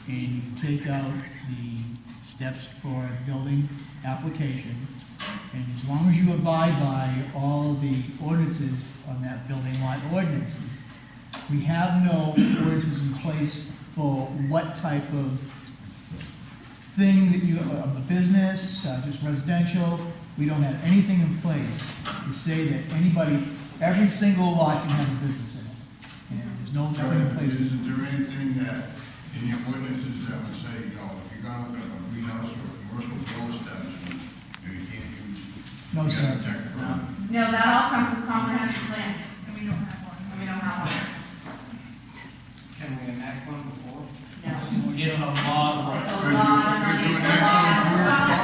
and you take out the steps for a building application, and as long as you abide by all the ordinances on that building lot ordinances, we have no ordinances in place for what type of thing that of a business, just residential. We don't have anything in place to say that every single lot can have a business in it. And there's nothing in place. Isn't there anything that, in your ordinances that would say, you know, if you're going to open a greenhouse or a commercial grow establishment, you can't use. No, you sir. gotta protect the property. No, that all comes with comprehensive plan. And we don't have one. And we don't have one. Can we enact one before? No. It's a lot of work. It's a lot of money. It's a lot of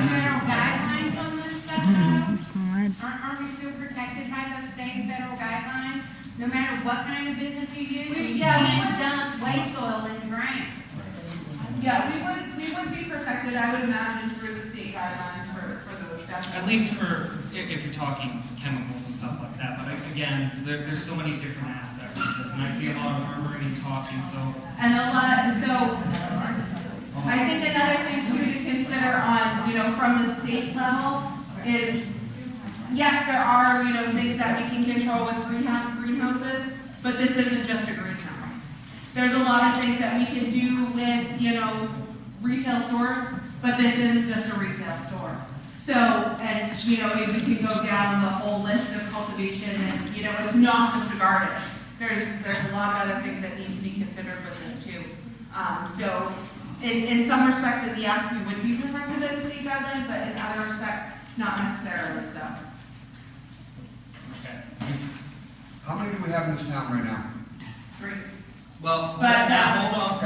Federal guidelines on this stuff now? Aren't we still protected by those state and federal guidelines? No matter what kind of business you use, you can't dump waste oil in the ground. Yeah, we would be protected, I would imagine, through the state guidelines for those definitely. At least for, if you're talking chemicals and stuff like that, but again, there's so many different aspects of this, and I see a lot of murmuring and talking, so. And I think another thing too to consider on, from the state level is, yes, there are, things that we can control with greenhouses, but this isn't just a greenhouse. There's a lot of things that we can do with, retail stores, but this isn't just a retail store. So, and, we can go down the whole list of cultivation and, it's not just a garden. There's a lot of other things that need to be considered with this too. So, in some respects, yes, we would be referring to the state guideline, but in other respects, not necessarily so. Okay. How many do we have in this town right now? 3. Well, But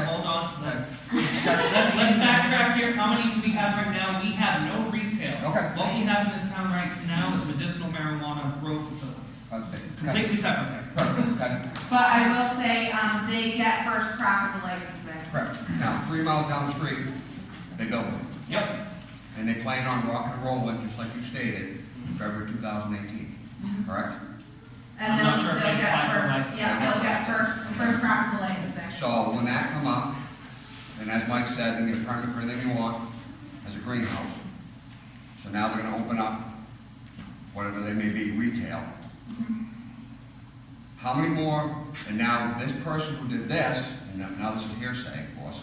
hold on, let's backtrack here. How many do we have right now? We have no retail. Okay. What we have in this town right now is medicinal marijuana grow facilities. Completely separate. Okay. But I will say, they get first crack at the licensing. Correct. Now, 3 miles down the street, they built it. Yep. And they plan on rock and rolling, just like you stated, February 2018, correct? And I'm not sure if they'll they get apply for a first, license. yeah, they'll get first crack at the licensing. So when that come up, and as Mike said, they get a permit for anything you want as a greenhouse. So now they're gonna open up, whatever they may be, retail. How many more, and now this person who did this, and now this is hearsay, of course,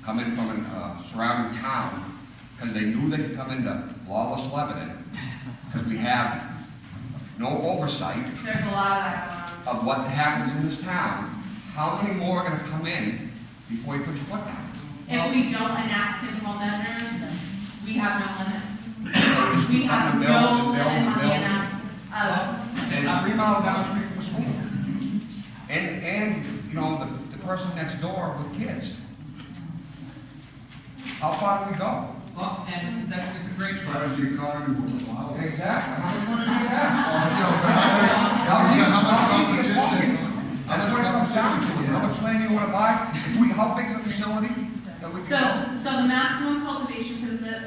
come in from a surrounding town, because they knew they could come into lawless Lebanon, because we have no oversight There's a lot of that going on. of what happens in this town. How many more are gonna come in before you put your foot down? If we don't enact control measures, we have no limit. We have no limit on the amount of. And 3 miles down the street from the school. And, the person next door with kids. How far do we go? Well, and it's a great As far question. as the economy will allow. Exactly. How much money do you have? How much competition? That's what it comes down to. How much land you wanna buy? How big's the facility that we can? So the maximum cultivation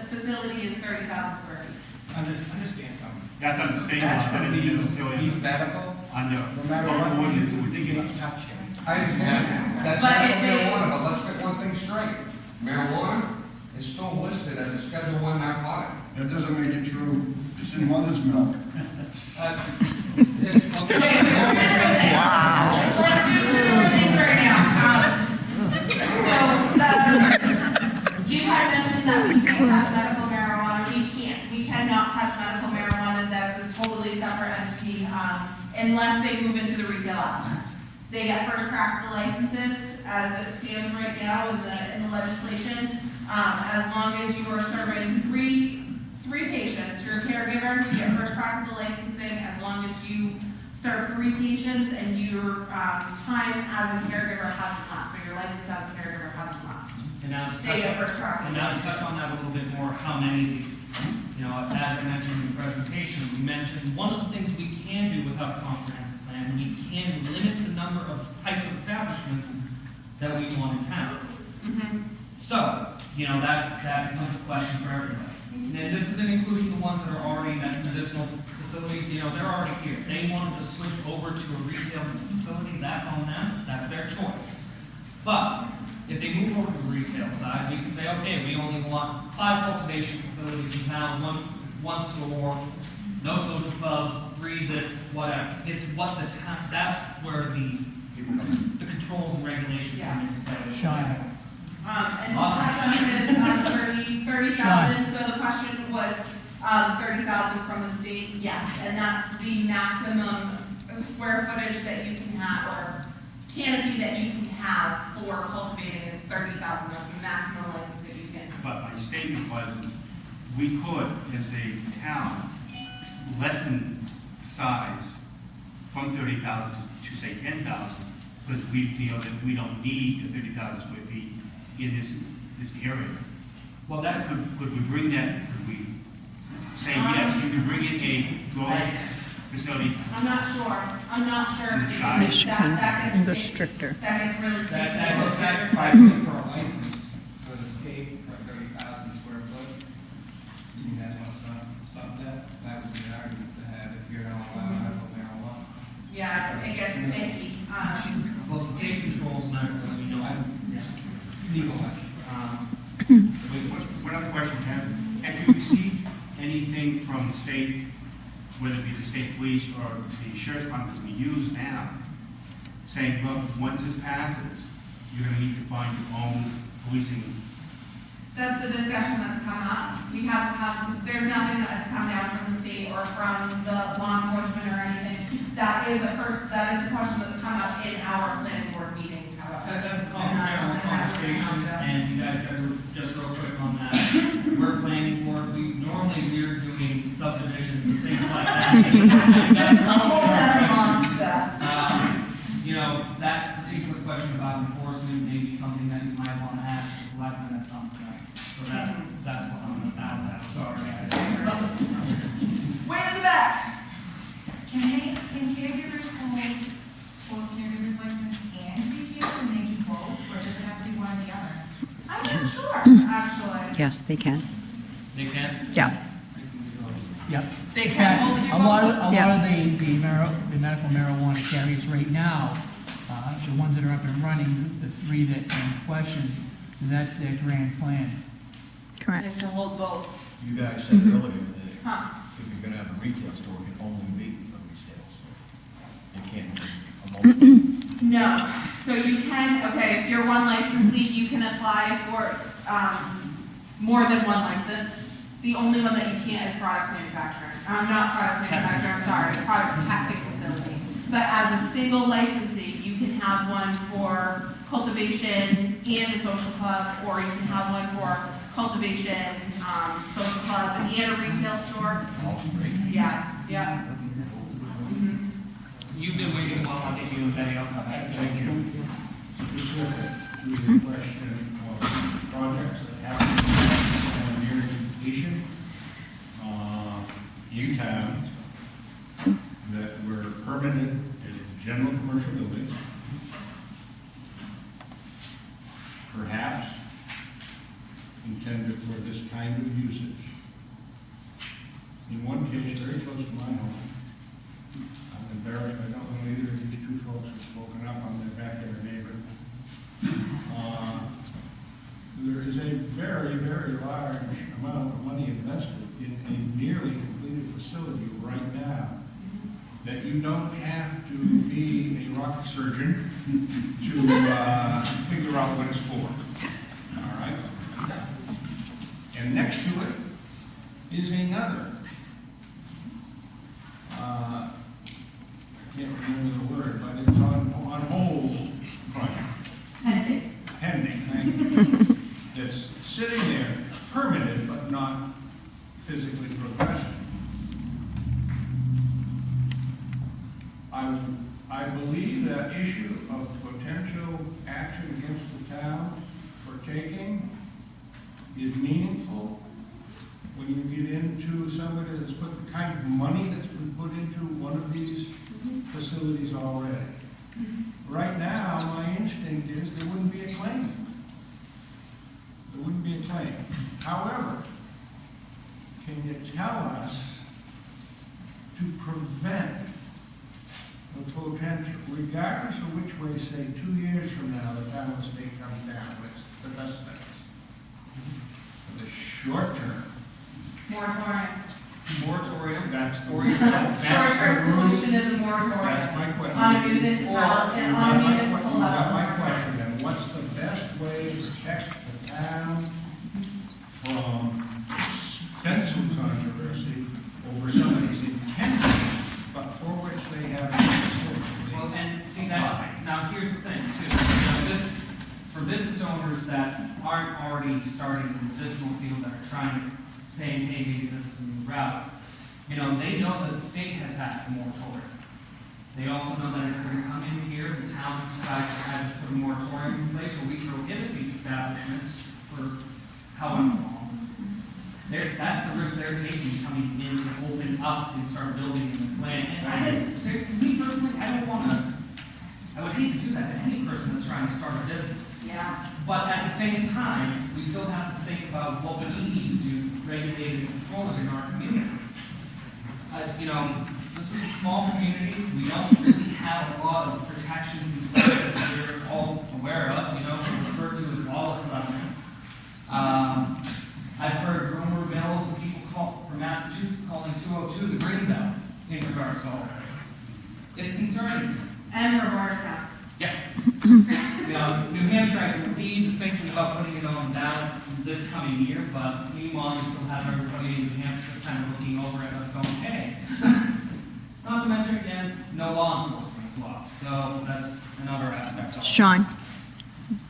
facility is 30,000 square feet. Understand something. That's on the state law, but it's He's medical. under No matter what. local ordinance, we're thinking. I understand that. That's But not if they- marijuana, but let's get one thing straight. Marijuana is still listed as a Schedule I narcotic. That doesn't make it true. It's in mother's milk. Okay, so we're gonna go there. Let's do 2 more things right now. You had mentioned that we can't touch medical marijuana. We cannot touch medical marijuana. That's a totally separate entity, unless they move into the retail aspect. They get first crack at the licenses as it stands right now in the legislation. As long as you are serving three patients, you're a caregiver, you get first crack at the licensing. As long as you serve 3 patients and your time as a caregiver hasn't lapsed, so your license as a caregiver hasn't lapsed. And now to They touch get first crack. and now to touch on that a little bit more, how many of these? As I mentioned in the presentation, we mentioned one of the things we can do without a comprehensive plan, we can limit the number of types of establishments that we want in town. So, that becomes a question for everybody. And this isn't including the ones that are already medicinal facilities, they're already here. If they wanted to switch over to a retail facility, that's on them, that's their choice. But, if they move over to the retail side, we can say, okay, we only want 5 cultivation facilities in town, one store, no social clubs, 3 this, whatever. It's what the town, that's where the controls and regulations come into play. Sean. And to touch on this, 30,000, so the question was, 30,000 from the state, yes, and that's the maximum square footage that you can have, or canopy that you can have for cultivating is 30,000, that's the maximum license that you can. But my statement was, we could, as a town, lessen size from 30,000 to say 10,000, because we feel that we don't need the 30,000 square feet in this area. Well, that Could we bring that, could we say, yes, you can bring in a growing facility? I'm not sure The if size? that And go gets stricter. that gets really sticky. That was sacrifices for a license for the state for 30,000 square foot. You guys want to stop that? That would be an argument. One other question, Ken. Have you received anything from the state, whether it be the state police or the sheriff's department that we use now, saying, look, once this passes, you're gonna need to find your own policing? That's the discussion that's come up. We haven't had, there's nothing that's come down from the state or from the law enforcement or anything. That is a question that's come up in our planning board meetings, however. That's a common general conversation, and you guys are just real quick on that. We're planning board, we're doing subdivisions and things like that. That's A whole other monster. You know, that particular question about enforcement may be something that you might want to ask the selectmen at some point. So that's what I'm sorry, guys. Way in the back. Can caregivers hold both caregivers license and PTO, and they do both, or does it have to be one or the other? I'm not sure, actually. Yes, they can. They can? Yeah. Yep. They In can fact, both do a lot of, both? a lot of the medical marijuana carriers right now, the ones that are up and running, the three that are in question, that's their grand plan. Correct. Is to hold both. You guys said earlier that Huh. if you're gonna have a retail store, it can only be a retail store. It can't be a multi. No, so you can, okay, if you're one licensee, you can apply for, more than one license. The only one that you can't is products manufacturing, not products manufacturing, I'm sorry, products testing facility. But as a single licensee, you can have one for cultivation and a social club, or you can have one for cultivation, social club, and a retail store. Yeah, yeah. Mhm. You've been waiting a while, I'll get you and Betty, I'll come back. Thank you. Specific to the question of projects that happen near completion, in town, that were permitted as general commercial buildings, perhaps intended for this kind of usage. In one case, very close to my home, I'm embarrassed, I don't know either of these two folks have spoken up, I'm their backyard neighbor. There is a very, very large amount of money invested in a nearly completed facility right now, that you don't have to be a rocket surgeon to figure out what it's for, all right? And next to it is another, I can't remember the word, but it's on hold project. Pending, thank you. That's sitting there, permitted, but not physically progressing. I believe that issue of potential action against the town for taking is meaningful when you get into somebody that's put the kind of money that's been put into one of these facilities already. Right now, my instinct is there wouldn't be a claim. There wouldn't be a claim. However, can you tell us to prevent the potential, regardless of which way, say, 2 years from now, the town and state comes down with the best things? For the short term. Moratorium. That's the Short-term solution is a moratorium. That's my question. On a municipal level. That's my question then. What's the best way to protect the town from expensive controversy over somebody's intention, but for which they have no Well, and see, now here's the thing too, you know, for business owners that aren't already starting in the medicinal field, that are trying, saying, hey, maybe this is a new route, you know, they know that the state has passed the moratorium. They also know that if they're gonna come in here, the town decides to kind of put a moratorium in place, where we prohibit these establishments for however long. That's the risk they're taking, coming in to open up and start building in this land. And me personally, I would hate to do that to any person that's trying to start a business. Yeah. But at the same time, we still have to think about what we need to do to regulate and control it in our community. You know, this is a small community. We don't really have a lot of protections in place, as we're all aware of, you know, referred to as lawless Lebanon. I've heard rumor mills and people from Massachusetts calling 202 the green belt in regards to all this. It's concerning. And reward count. Yeah. You know, New Hampshire, I believe, is thinking about putting it on ballot this coming year, but meanwhile, we still have everybody in New Hampshire kind of looking over at us going, hey. Not to mention, again, no law enforcement as well, so that's another aspect of it. Sean,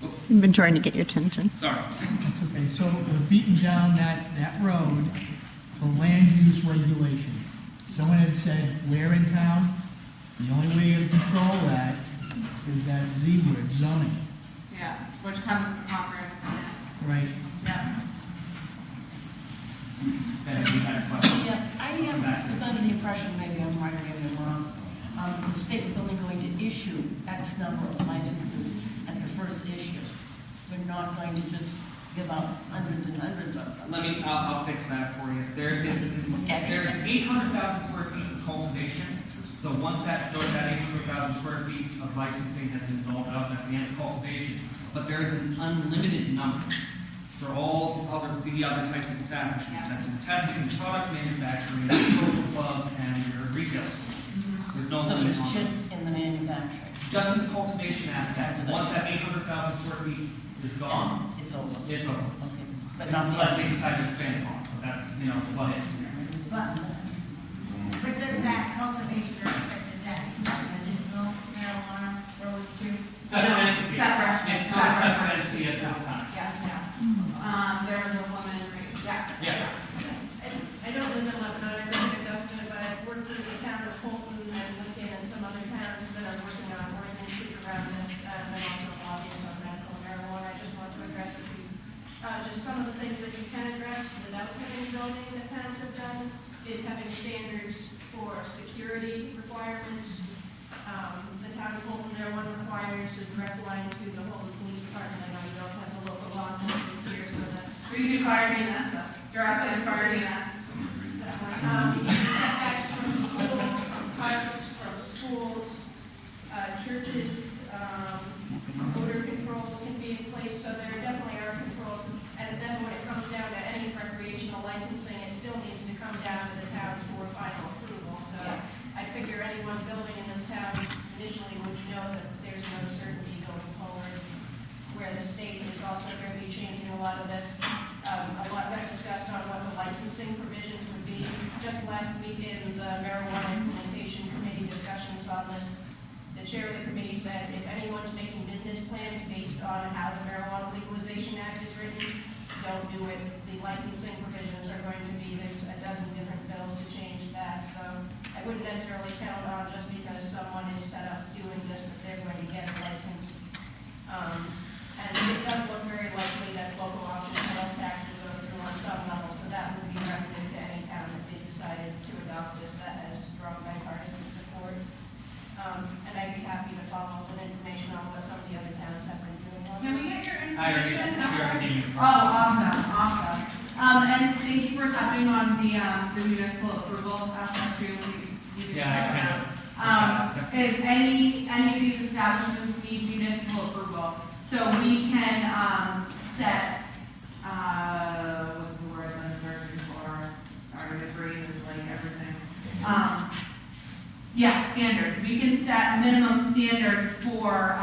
I've been trying to get your attention. Sorry. That's okay, so beating down that road for land use regulation. Someone had said, where in town? The only way to control that is that Z word, zoning, Yeah, which comes with the comprehensive plan. right? Yeah. Ben, you had a question? Yes, I was under the impression, maybe I'm right or maybe I'm wrong, the state was only going to issue X number of licenses at the first issue. We're not going to just give out hundreds and hundreds of them. I'll fix that for you. There's 800,000 square feet of cultivation. So once that 800,000 square feet of licensing has been built up, that's the end of cultivation. But there is an unlimited number for all the other types of establishments. That's in testing, products manufacturing, social clubs, and your retail stores. There's no So limit it's on just that. in the manufacturing. Just in the cultivation aspect. Once that 800,000 square feet is gone, It's over. it's over. Okay. But Not not unless they decide to expand upon it. But that's, what is. But does that cultivation aspect, is that medicinal marijuana grows too? Separate entity. Separate. It's not a separate entity at this time. Yeah. There was a woman, yeah. Yes. I don't live in Lebanon, I live in Augusta, but I've worked in the town of Fulton and Lincoln and some other towns that are working on ordinances around this, and also lobbying on medical marijuana. I just want to address a few, just some of the things that you can address without having zoning that towns have done, is having standards for security requirements. The town of Fulton, their one requires a direct line to the Fulton Police Department. I know you don't have the local law enforcement here, so that's. We do fire DNS, though. Directly to fire DNS. You can setbacks from schools, from parks, from schools, churches, odor controls can be in place, so there definitely are controls. And then when it comes down to any recreational licensing, it still needs to come down to the town for final approval. So I figure anyone building in this town initially would know that there's no certainty going forward, where the state is also going to be changing a lot of this. A lot got discussed on what the licensing provisions would be. Just last week in the marijuana implementation committee discussions on this, the chair of the committee said if anyone's making business plans based on how the Marijuana Legalization Act is written, don't do it. The licensing provisions are going to be, there's a dozen different bills to change that. So I wouldn't necessarily count on just because someone is set up doing this that they're going to get a license. And it does look very likely that local option sales taxes are through on some level, so that would be recommended to any town that they decided to adopt this that has strong bipartisan support. And I'd be happy to follow up with information on what some of the other towns have been doing. Can we get your I already, information? she already gave me. Oh, awesome. And thank you for touching on the municipal approval aspect too. We did Yeah, I touch kind of. on that. Is any of these establishments need municipal approval? So we can, set, what's the word I'm searching for? Sorry, my brain is like everything. Yeah, standards. We can set minimum standards for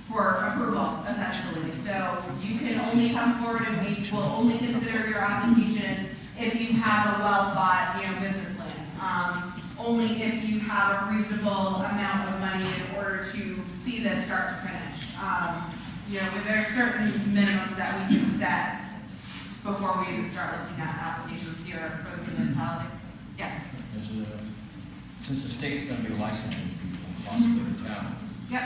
approval, essentially. So you can only come forward and we will only consider your application if you have a well-thought, business plan. Only if you have a reasonable amount of money in order to see this start to finish. There are certain minimums that we can set before we even start looking at applications here for the municipality. Yes. Since the state's gonna be licensing people, possibly the town, Yep.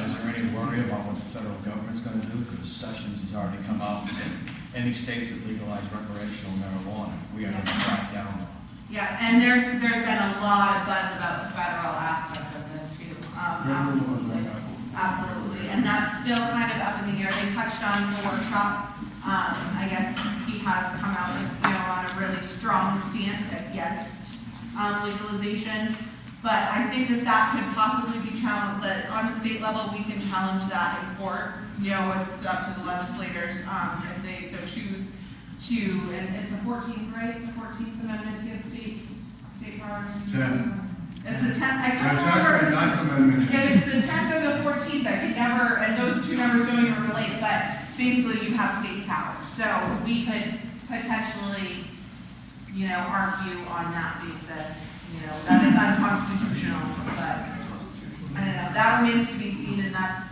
is there any worry about what the federal government's gonna do? Because Sessions has already come out and said, any states that legalize recreational marijuana, we are gonna crack down on. Yeah, and there's been a lot of buzz about the federal aspect of this too. Absolutely, and that's still kind of up in the air. They touched on the workshop. I guess he has come out with, on a really strong stance against legalization. But I think that could possibly be challenged, that on the state level, we can challenge that in court. It's up to the legislators, if they so choose. and it's the 14th, right? The 14th Amendment gives state powers. 10. It's the 10th, I That's can't actually remember. 9th Amendment. If it's the 10th or the 14th, I can never, and those two numbers don't even relate, but basically you have state powers. So we could potentially, argue on that basis, that it's unconstitutional, but I don't know, that remains to be seen, and that's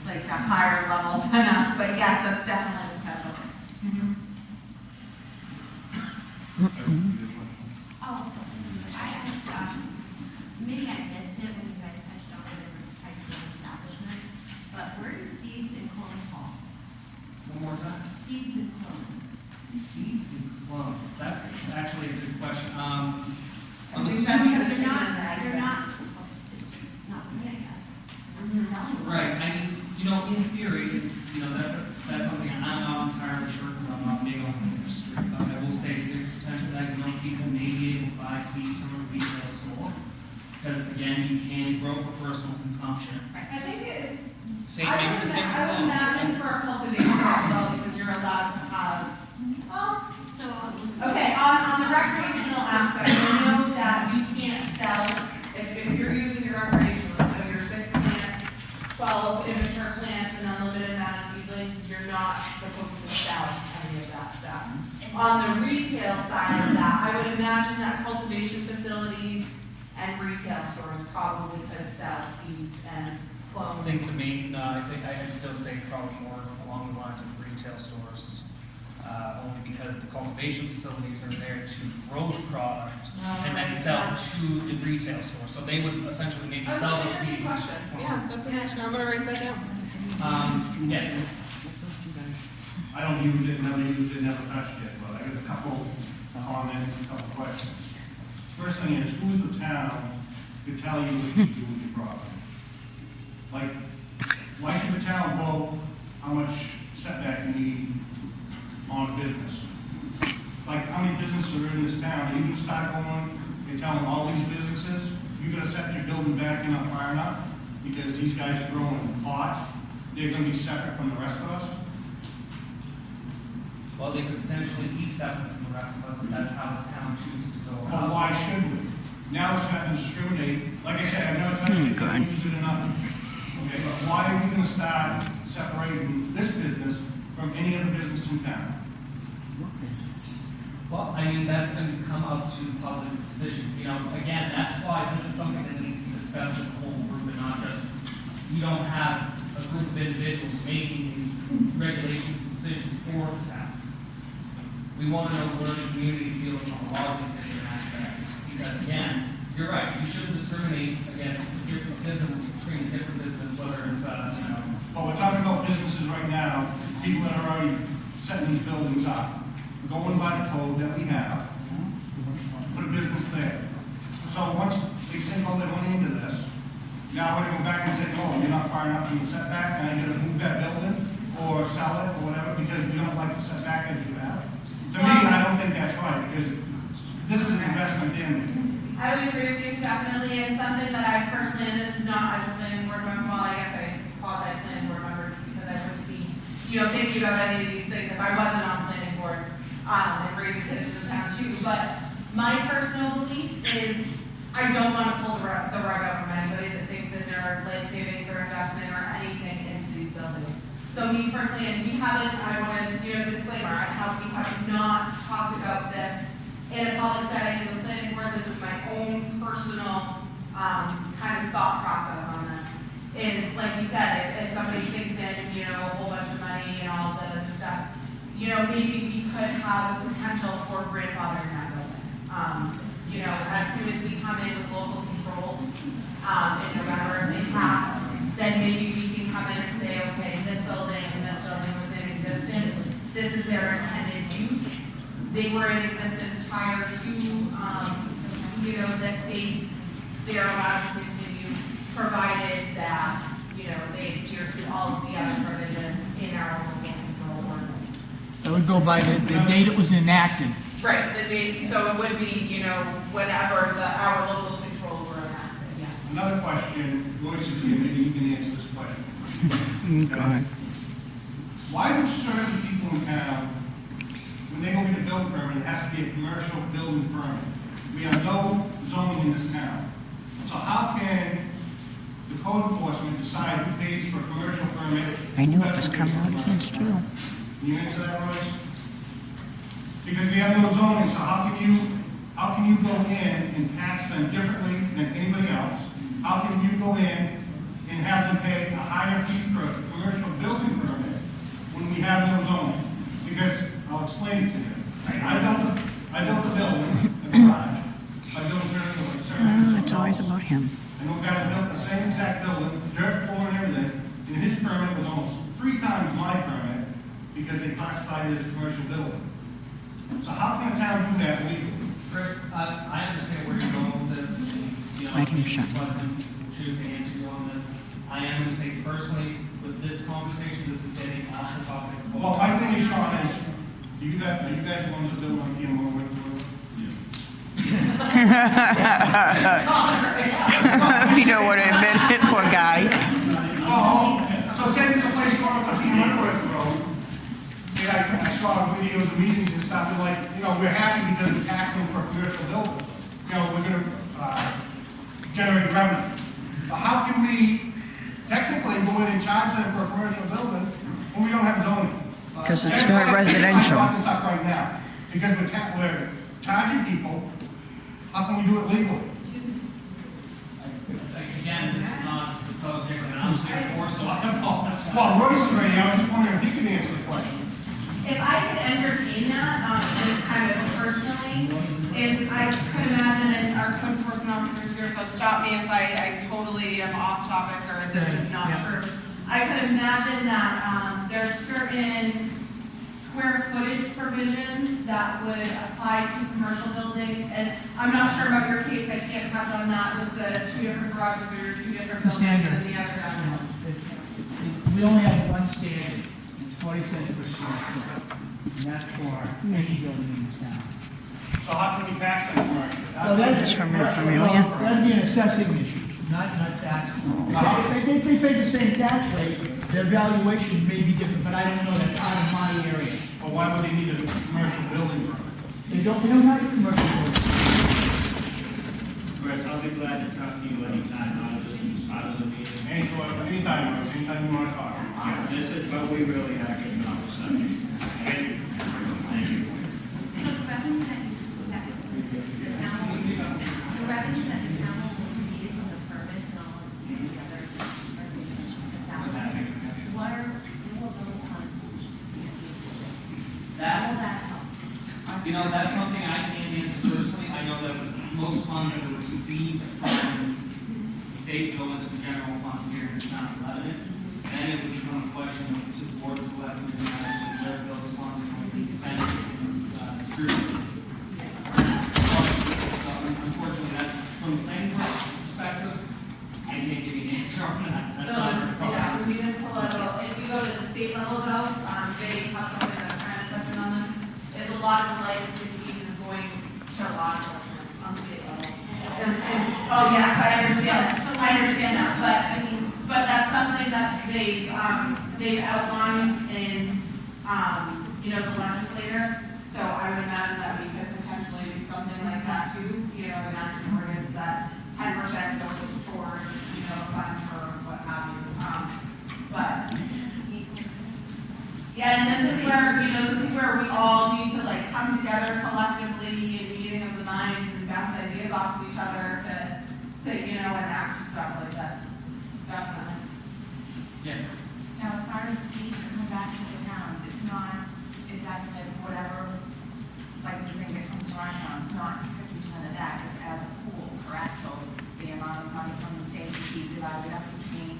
like a higher level than us, but yes, that's definitely potential. Oh, maybe I missed it when you guys touched on the different types of establishments, but where do seeds and clones fall? One more time. Seeds and clones. Seeds and clones, that's actually a good question. I'm Because assuming. they're not, not yet. Right, I mean, in theory, that's something I'm not entirely sure, because I'm not big on the industry, but I will say there's potential that, people may be able to buy seeds from a retail store, because again, you can grow for personal consumption. I think it's. Same I thing would to same ima- I would clones. imagine for a cultivation as well, because you're allowed to have, okay, on the recreational aspect, I know that you can't sell, if you're using your recreational, so your 6 plants, 12 immature plants, and unlimited amount of seedlings, you're not supposed to sell any of that stuff. On the retail side of that, I would imagine that cultivation facilities and retail stores probably could sell seeds and I clones. think I'd still say probably more along the lines of retail stores, only because the cultivation facilities are there to grow the product and then sell to the retail store. So they would essentially maybe sell those seeds. Yeah, that's an answer. I'm gonna write that down. Yes. I don't use it, never touched it, but I got a couple comments, a couple questions. First thing is, who's the town to tell you what to do with your property? Like, why should the town vote how much setback you need on business? Like, how many businesses are in this town? Are you gonna start going and telling all these businesses, you're gonna set your building back, you're not far enough? Because these guys are growing pot, they're gonna be separate from the rest of us? Well, they could potentially be separate from the rest of us, if that's how the town chooses to go Well, about. why should we? Now it's starting to discriminate. Like I said, I've never touched it, God. I've used it enough. Okay, but why are we gonna start separating this business from any other business in town? Well, I mean, that's going to come up to public decision. Again, that's why this is something that needs to be discussed with the whole group and not just, you don't have a group of individuals making these regulations and decisions for the town. We want to know where the community feels on a lot of these different aspects. Because again, you're right, you shouldn't discriminate against different businesses, between different business, whether it's, Well, we're talking about businesses right now, people that are already setting these buildings up, going by the code that we have, put a business there. So once they sink all their money into this, now we're gonna go back and say, oh, you're not far enough from the setback, and I gotta move that building, or sell it, or whatever, because we don't like the setback as you have. To me, I don't think that's right, because this is an investment in. I would agree with you, definitely, and something that I personally, and this is not as a planning board member, well, I guess I qualify planning board member just because I would be, thinking about any of these things if I wasn't on planning board, and raising kids in the town too, but my personal belief is I don't want to pull the rug out from anybody that thinks that their life savings or investment or anything into these buildings. So me personally, and we haven't, I want to, disclaimer, we have not talked about this in a public setting in the planning board. This is my own personal kind of thought process on this. Is like you said, if somebody sinks in, a whole bunch of money and all that other stuff, maybe we could have a potential for grandfathering that building. As soon as we come in with local controls, in November, if they pass, then maybe we can come in and say, okay, this building and this building was in existence, this is their intended use. They were in existence prior to, this date, they're allowed to continue, provided that, they adhere to all of the other provisions in our local control ordinance. That would go by the date it was enacted. Right, the date, so it would be, whenever our local controls were enacted, yeah. Another question, Royce is here, maybe you can answer this question. God. Why do certain people in town, when they go building permit, it has to be a commercial building permit. We have no zoning in this town. So how can the code enforcement decide who pays for a commercial permit? I knew it was coming out against you. Can you answer that, Royce? Because we have no zoning, so how can you go in and tax them differently than anybody else? How can you go in and have them pay a higher fee for a commercial building permit when we have no zoning? Because, I'll explain it to you. I built the building, the garage. I built everything like certain. It's always about him. I know a guy that built the same exact building, dirt floor and everything, and his permit was almost 3 times my permit because they classified it as a commercial building. So how can a town do that legally? Chris, I understand where you're going with this. You know, Let him shut up. Selectmen will choose to answer you on this. I am going to say personally, with this conversation, this is getting off the topic. Well, my thing is, Sean, is, are you guys the ones that don't want to get more with Peter would have admit it, poor guy. Oh, so say there's a place going up on Team Wentworth Road. I saw videos of meetings and stuff, and like, you know, we're happy because we're taxing for a commercial building. You know, we're gonna, generate revenue. But how can we technically go in and charge them for a commercial building when we don't have zoning? Because it's That's not why I residential. brought this up right now, because we're charging people, how can we do it legally? Again, this is not the subject that I'm here for, so I apologize. Well, Royce is ready, I was just wondering if he could answer the question. If I could entertain that, just kind of personally, is I could imagine, and our code enforcement officers here, so stop me if I totally am off topic or this is not true. I could imagine that there's certain square footage provisions that would apply to commercial buildings, and I'm not sure about your case, I can't touch on that with the 2 different garages or your 2 different buildings Cassandra. and the other guy. We only have one standard, it's 40 cents per square foot, and that's for any building in this town. So how can we tax them commercial? Well, Just from your familiar. That'd be an assessing issue, not tax. They pay the same tax rate, their valuation may be different, but I don't know, that's out of my area. Well, why would they need a commercial building permit? We don't have a commercial building. Chris, I'll be glad to talk to you anytime out of the meeting. Anytime you want to talk. This is, but we really are getting off the subject. Thank you. Thank you. The revenue that the town will receive from the permits and all of the other establishments, what will those funds be used for? How will that help? You know, that's something I can't answer personally. I know that most funds that are received from the state go into the general fund here in the town of Lebanon. Then it would become a question of to the board of selectmen and where those funds are going to be spent and distributed. Unfortunately, that's from the planning board perspective, I can't give you an answer on that. That's not our problem. Yeah, the municipal level, if you go to the state level though, they have something that's kind of touching on this, is a lot of the licensing fees is going to law enforcement on the state level. Oh, yes, I understand that, but that's something that they've outlined in, you know, the legislator, so I would imagine that we could potentially do something like that too, you know, enact an ordinance that 10% goes towards, you know, fund for what have you, but, yeah, and this is where, you know, this is where we all need to like come together collectively in meeting of the minds and bounce ideas off of each other to, you know, enact stuff like that, definitely. Yes. Now, as far as the fees that come back to the towns, it's not exactly like whatever licensing that comes to our town, it's not 50% of that, it's as a pool, correct? So the amount of money from the state is divided up between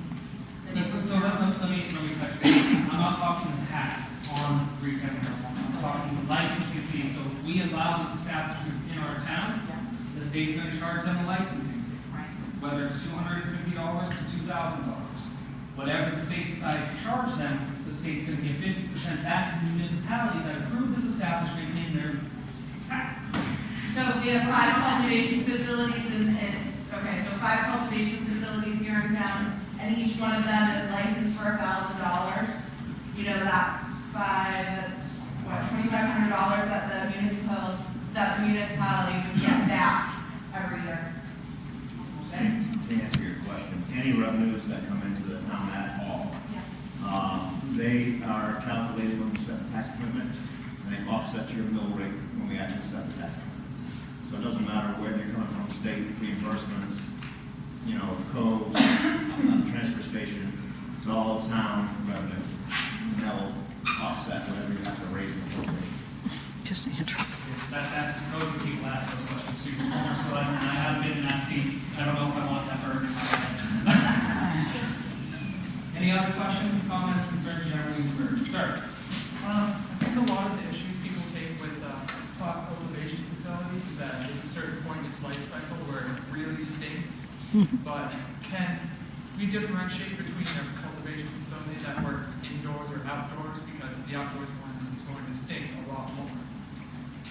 the different So let towns. me touch base. I'm not talking the tax on retail marijuana. I'm talking the licensing fee. So if we allow these establishments in our town, the state's going to charge them a licensing fee. Right. Whether it's $250 to $2,000. Whatever the state decides to charge them, the state's going to give 50% back to the municipality that approved this establishment in their tax. So we have 5 cultivation facilities and it's, okay, so 5 cultivation facilities here in town, and each one of them is licensed for $1,000. You know, that's what, $2,500 $2,500 that the municipality would get back every year. To answer your question, any revenues that come into the town at all, they are calculated when we set the tax commitment, and they offset your mill rate when we actually set the tax commitment. So it doesn't matter where they're coming from, state reimbursements, you know, codes, transfer station, it's all town revenue. And that will offset whatever you have to raise in the appropriation. Just Andrew. That's those are people ask those questions, super former selectman, I haven't been in that seat, I don't know if I want that burden in my life. Any other questions, comments, concerns generally for sir? I think a lot of the issues people take with pot cultivation facilities is that at a certain point in its life cycle where it really stinks. But can we differentiate between a cultivation facility that works indoors or outdoors? Because the outdoors one is going to stink a lot more.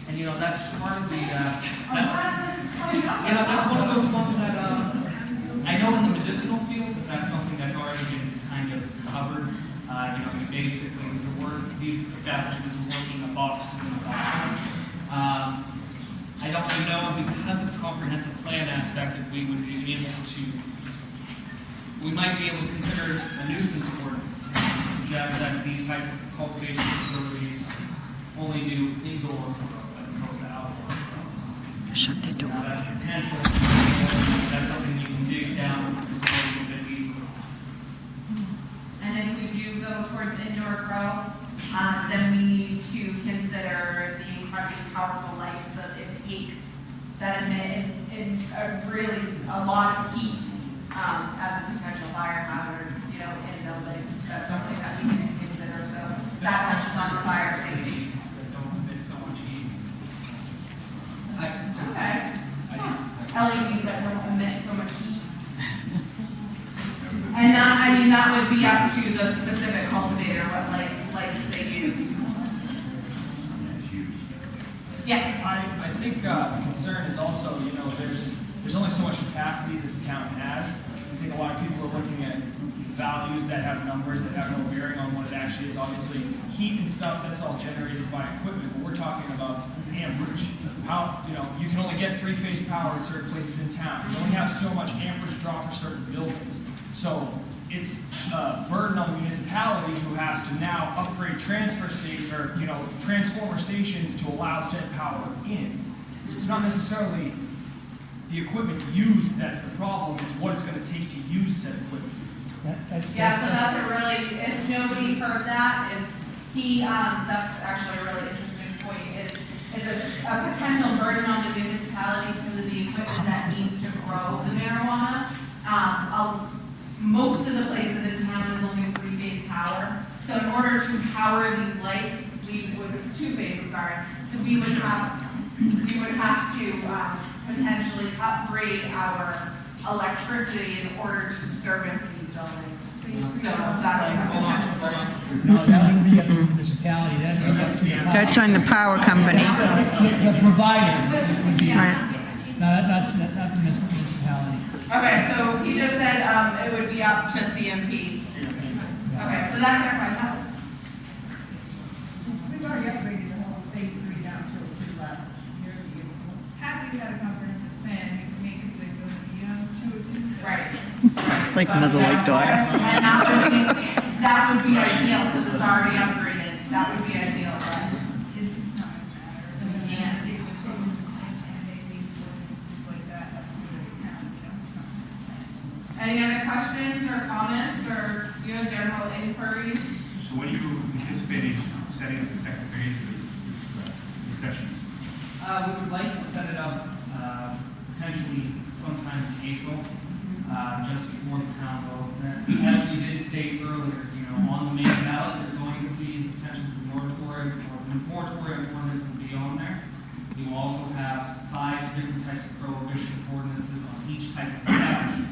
And you know, that's part of the, that's one of those ones that, I know in the medicinal field, that's something that's already been kind of covered. You know, basically, these establishments are working a box within a box. I don't know, because of the comprehensive plan aspect, if we would be able to, we might be able to consider a nuisance ordinance and suggest that these types of cultivation facilities only do indoor grow as opposed to outdoor grow. Shut the door. That's potential. That's something you can dig down a little bit deeper. And if we do go towards indoor grow, then we need to consider the incredibly powerful lights that it takes that emit really a lot of heat as a potential fire hazard, you know, in a building. That's something that we need to consider. So that touches on the fire safety. That don't emit so much heat. Okay. LEDs that don't emit so much heat. And I mean, that would be up to the specific cultivator, what lights they use. Yes. I think the concern is also, you know, there's only so much capacity that the town has. I think a lot of people are looking at values that have numbers that have no bearing on what it actually is. Obviously, heat and stuff, that's all generated by equipment, but we're talking about amperage. How, you know, you can only get three-phase power in certain places in town. You only have so much amperage draw for certain buildings. So it's a burden on the municipality who has to now upgrade transfer station or, you know, transformer stations to allow said power in. So it's not necessarily the equipment used that's the problem, it's what it's going to take to use said equipment. Yeah, so that's a really, if nobody heard that, that's actually a really interesting point, it's a potential burden on the municipality because of the equipment that needs to grow the marijuana. Most of the places in town is only three-phase power. So in order to power these lights, two-phase, I'm sorry, so we would have to potentially upgrade our electricity in order to service these buildings. So that's a potential burden. No, that would be up to the municipality, that would be up to the. That's on the power company. The provider would be, Right. not the municipality. Okay, so he just said it would be up to CMP. Okay, so that clarifies that. We've already upgraded the whole phase 3 down to a 2 last year. Have we had a comprehensive plan, we can make it so it goes beyond 2 or 2. Right. Like another light daughter. And that would be ideal because it's already upgraded. That would be ideal, right? It's not gonna matter. It's Yeah. state things and maybe things like that up to the town, you know. Any other questions or comments or, you know, general inquiries? So when are you anticipating setting up the second phase of these sessions? We would like to set it up potentially sometime in April, just before the town vote. As we did state earlier, you know, on the main ballot, they're going to see potential for moratorium ordinance will be on there. You will also have 5 different types of prohibition ordinances on each type of establishment.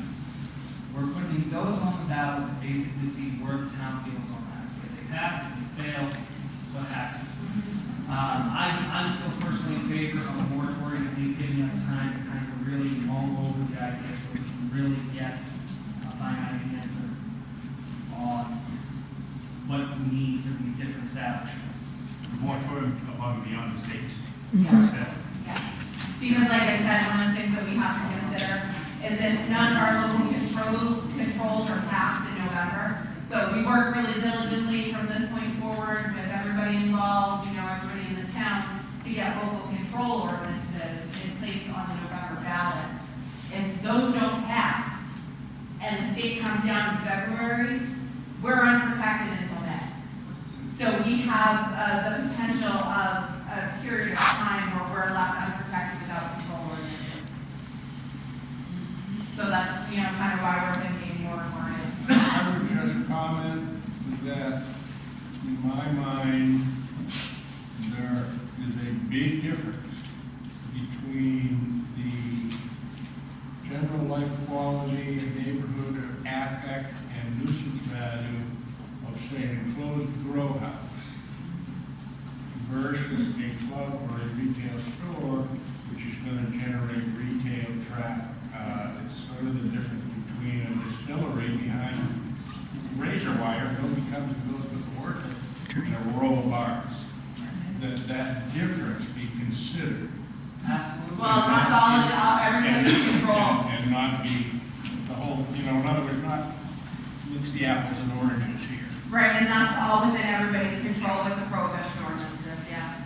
We're putting those on the ballot to basically see where the town feels on that. If they pass, if they fail, what happens? I'm still personally in favor of a moratorium, at least giving us time to kind of really mull over the idea so we can really get a finite answer on what we need to these different establishments. Moratorium above and beyond the state's. Yeah. Because like I said, one of the things that we have to consider is that none of our local controls are passed in November. So we work really diligently from this point forward with everybody involved, everybody in the town, to get local control ordinances in place on the November ballot. If those don't pass, and the state comes down in February, we're unprotected until May. So we have the potential of a period of time where we're left unprotected without control ordinances. So that's, kind of why we're thinking moratorium. I would just comment that in my mind, there is a big difference between the general life quality, neighborhood affect, and nuisance value of, say, an enclosed grow house versus a club or a retail store, which is going to generate retail traffic. It's sort of the difference between a distillery behind razor wire, nobody comes and goes to the work, and a row of bars. That difference be considered. Absolutely. Well, that's all everybody's control. And not be the whole, in other words, not mix the apples and oranges here. Right, and that's all within everybody's control with the prohibition ordinances, yeah.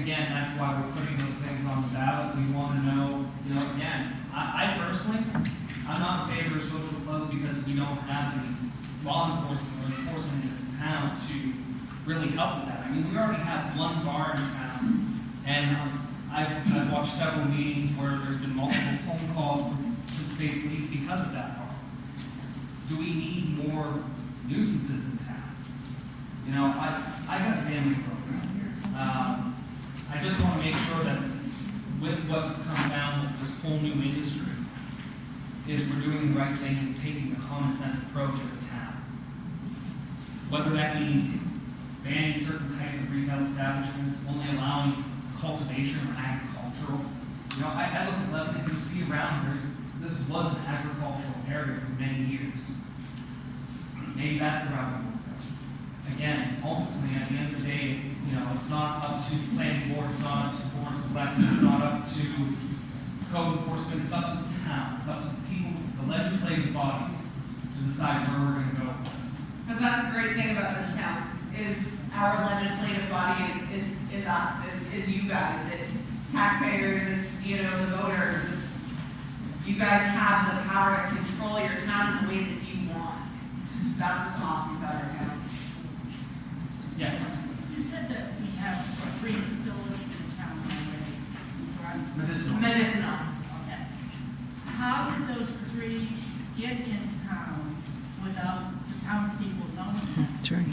Again, that's why we're putting those things on the ballot. We want to know, again, I personally, I'm not in favor of social clubs because we don't have the law enforcement or enforcement in this town to really help with that. I mean, we already have one bar in town, and I've watched several meetings where there's been multiple phone calls to the state police because of that bar. Do we need more nuisances in town? I got a family program here. I just want to make sure that with what comes down with this whole new industry, is we're doing the right thing and taking a common sense approach as a town. Whether that means banning certain types of retail establishments, only allowing cultivation or agricultural. I look at Lebanon, you see around this was an agricultural area for many years. Maybe that's the route we want to go. Again, ultimately, at the end of the day, it's not up to the planning board, it's not up to the board of selectmen, it's not up to code enforcement, it's up to the town, it's up to the people, the legislative body, to decide where we're going to go with this. Because that's a great thing about this town, is our legislative body is us, is you guys, it's taxpayers, it's, the voters, you guys have the power to control your town in the way that you want. That's what's awesome about our town. Yes. You said that we have 3 facilities in town already, correct? Medicinal. Okay. How did those 3 get in town without the townspeople knowing? That's right.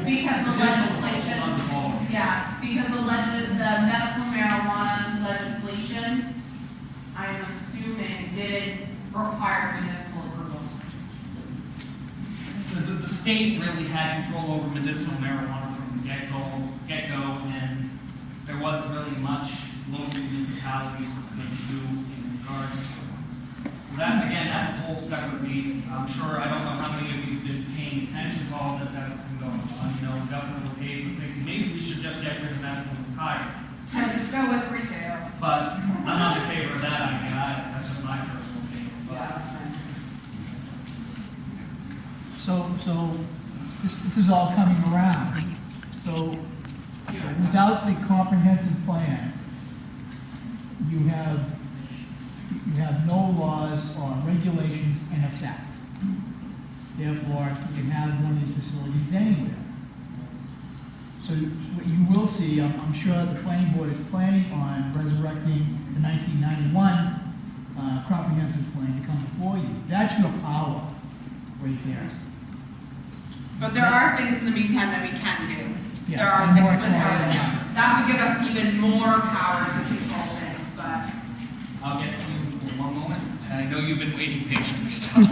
Because the legislation, because the medical marijuana legislation, I'm assuming, did require municipal approval. The state really had control over medicinal marijuana from the get-go, and there wasn't really much local municipalities that do in regards to it. So that, again, that's a whole separate beast. I'm sure, I don't know how many of you have been paying attention to all this as it's been going on. Governor LePage was thinking, maybe we should just get rid of medical entirely. And just go with retail. But I'm not in favor of that idea. That's just my personal opinion. So this is all coming around. So without the comprehensive plan, you have no laws or regulations in effect. Therefore, you can have one of these facilities anywhere. So what you will see, I'm sure the planning board is planning on resurrecting the 1991 comprehensive plan to come before you. That's your power right there. But there are things in the meantime that we can do. Yeah, There are and things more that would give us even more power to control things, but. I'll get to you in one moment, and I know you've been waiting patiently, so.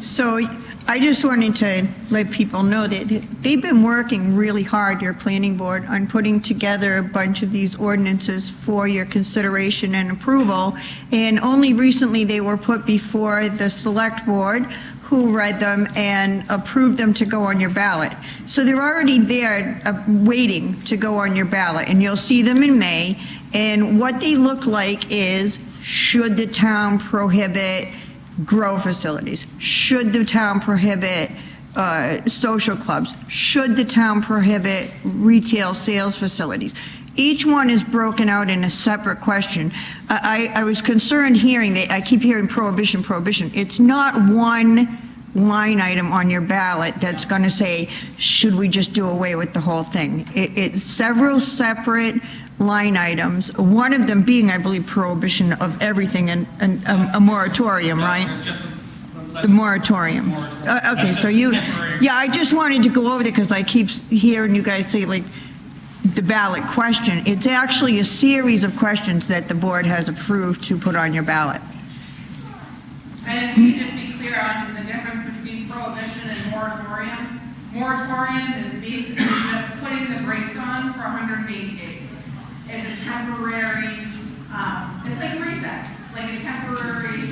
So I just wanted to let people know that they've been working really hard, your planning board, on putting together a bunch of these ordinances for your consideration and approval. And only recently they were put before the select board, who read them and approved them to go on your ballot. So they're already there, waiting to go on your ballot, and you'll see them in May. And what they look like is, should the town prohibit grow facilities? Should the town prohibit social clubs? Should the town prohibit retail sales facilities? Each one is broken out in a separate question. I was concerned hearing that, I keep hearing prohibition, prohibition. It's not one line item on your ballot that's going to say, should we just do away with the whole thing? It's several separate line items, one of them being, I believe, prohibition of everything and a moratorium, right? There's just The moratorium. Okay, so you, yeah, I just wanted to go over there because I keep hearing you guys say, like, the ballot question. It's actually a series of questions that the board has approved to put on your ballot. And if you could just be clear on the difference between prohibition and moratorium. Moratorium is basically just putting the brakes on for 180 days. It's a temporary, it's like recess. It's like a temporary,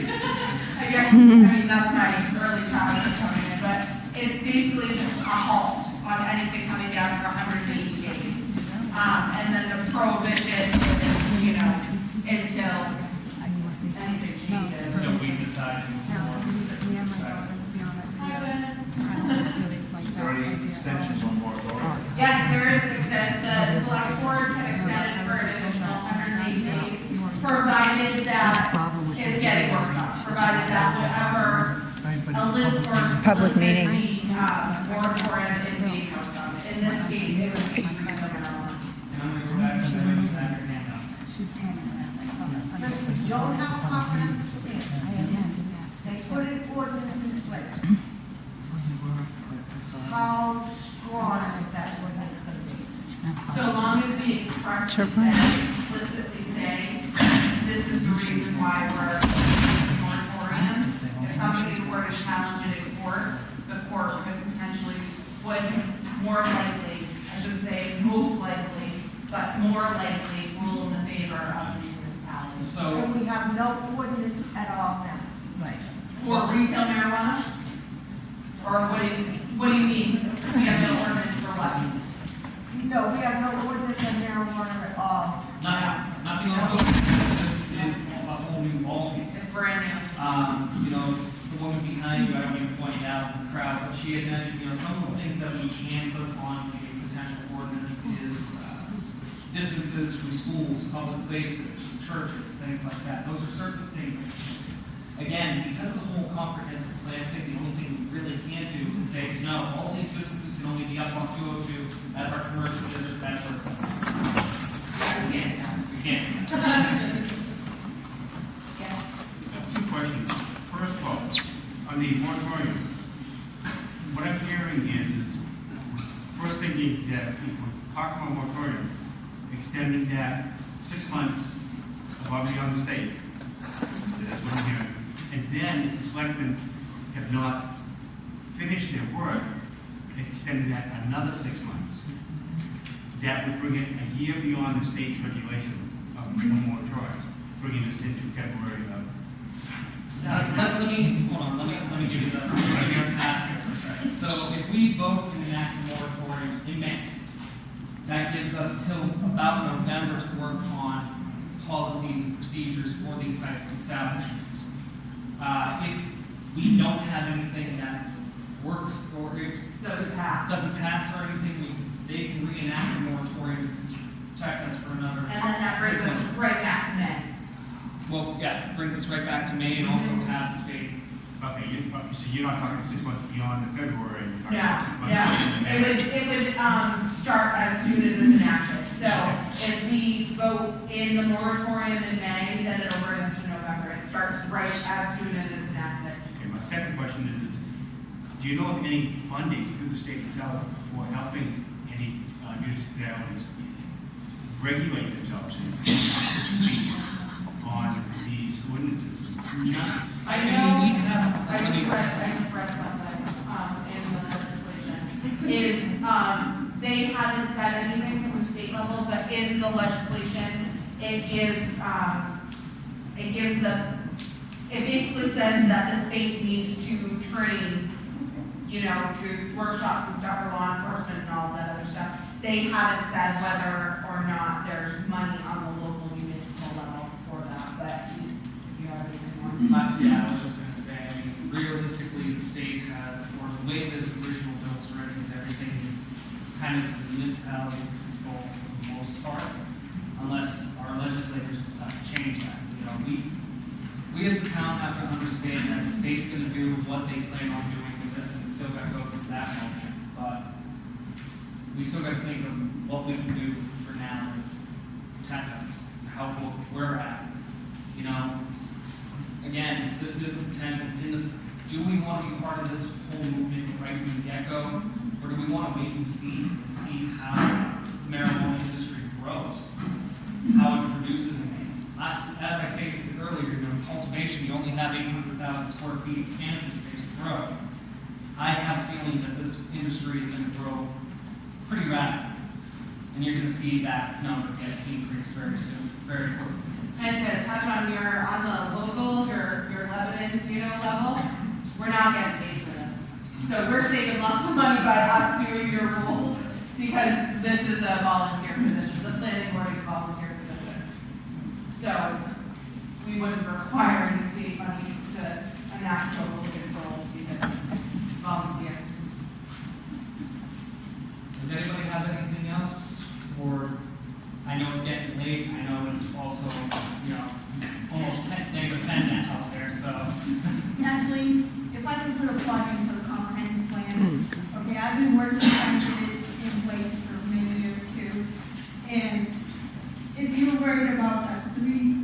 I guess, I mean, that's not early childhood coming in, but it's basically just a halt on anything coming down for 180 days. And then the prohibition is, you know, until anything changes. So we decide to move forward. Is there any extensions on moratorium? Yes, there is extended, the select board can extend it for an additional 180 days, provided that it's getting worked on, provided that whatever a list or Public meeting. moratorium is being worked on. In this case, it would be retail marijuana. And I'm gonna go back to the way you had your hand up. Since we don't have a comprehensive plan, they put an ordinance in place. How strong is that ordinance going to be? So long as we explicitly say, this is the reason why we're using moratorium. If somebody were to challenge it in court, the court could potentially, would more likely, I shouldn't say most likely, but more likely rule in the favor of the municipality. So, And we have no ordinance at all now. Right. For retail marijuana? Or what do you mean? We have no ordinance for what? No, we have no ordinance on marijuana at all. Nothing on the this is a whole new ballgame. It's brand new. You know, the woman behind you, I don't even point out in the crowd, but she had mentioned, you know, some of the things that we can put on a potential ordinance is distances from schools, public places, churches, things like that. Those are certain things. Again, because of the whole comprehensive plan, I think the only thing we really can do is say, no, all these businesses can only be up on 202 as our commercial district, that sort of stuff. We can't. Two questions. First of all, on the moratorium, what I'm hearing is first thinking that if we're talking about moratorium, extending that 6 months above and beyond the state. That's what I'm hearing. And then the selectmen have not finished their work, extending that another 6 months. That would bring it a year beyond the state's regulation of the moratorium, bringing us into February of. Let me give you the path here for a second. So if we vote and enact a moratorium in May, that gives us till about November to work on policies and procedures for these types of establishments. If we don't have anything that works or if doesn't pass or anything, they can reenact a moratorium to protect us for another. And then that brings us right back to May. Well, yeah, it brings us right back to May and also past the state. Okay, so you're not talking 6 months beyond the February. You're talking Yeah, 6 months yeah. beyond the May. It would start as soon as it's enacted. So if we vote in the moratorium in May, then it'll bring us to November. It starts right as soon as it's enacted. Okay, my second question is do you know of any funding through the state itself for helping any municipalities regulate themselves on these ordinances? I know, I just read something in the legislation, is they haven't said anything from the state level, but in the legislation, it gives the it basically says that the state needs to train, you know, through workshops and stuff for law enforcement and all that other stuff. They haven't said whether or not there's money on the local municipal level for that, but you know, everything more. Yeah, I was just gonna say, I mean, realistically, the state, or the way this original bill is written, is everything is kind of the municipalities control for the most part, unless our legislators decide to change that. You know, we as a town have to understand that the state's gonna do what they plan on doing with this, and it's still gotta go through that motion, but we still gotta think of what we can do for now to protect us, to help where we're at. You know, again, this is a potential do we want to be part of this whole movement right from the get-go? Or do we want to wait and see how the marijuana industry grows, how it produces in Maine? As I stated earlier, you know, cultivation, you only have 800,000 square feet of cannabis space to grow. I have a feeling that this industry is going to grow pretty rapidly. And you're going to see that number get increased very soon, very quickly. And to touch on the local, your Lebanon, you know, level, we're not getting paid for this. So we're saving lots of money by us doing your rules, because this is a volunteer position. The planning board is a volunteer position. So we wouldn't require any state money to enact local controls because it's volunteer. Does anybody have anything else? Or, I know it's getting late, I know it's also, you know, almost 10 out there, so. Actually, if I can put a plug into the comprehensive plan, okay, I've been working trying to get it in place for many years too. And if you're worried about three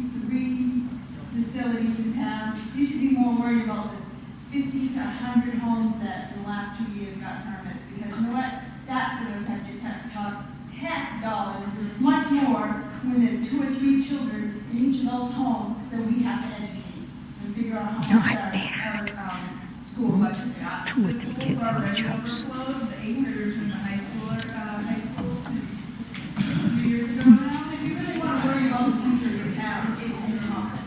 facilities in town, you should be more worried about the 50 to 100 homes that in the last 2 years got permits, because you know what? That's going to affect your tax dollars much more when there's 2 or 3 children in each of those homes that we have to educate and figure out how much our school budget is. 2 or 3 kids in each house. The 800 from the high school since a few years ago now. If you really want to worry about the future of your town, it's in the market.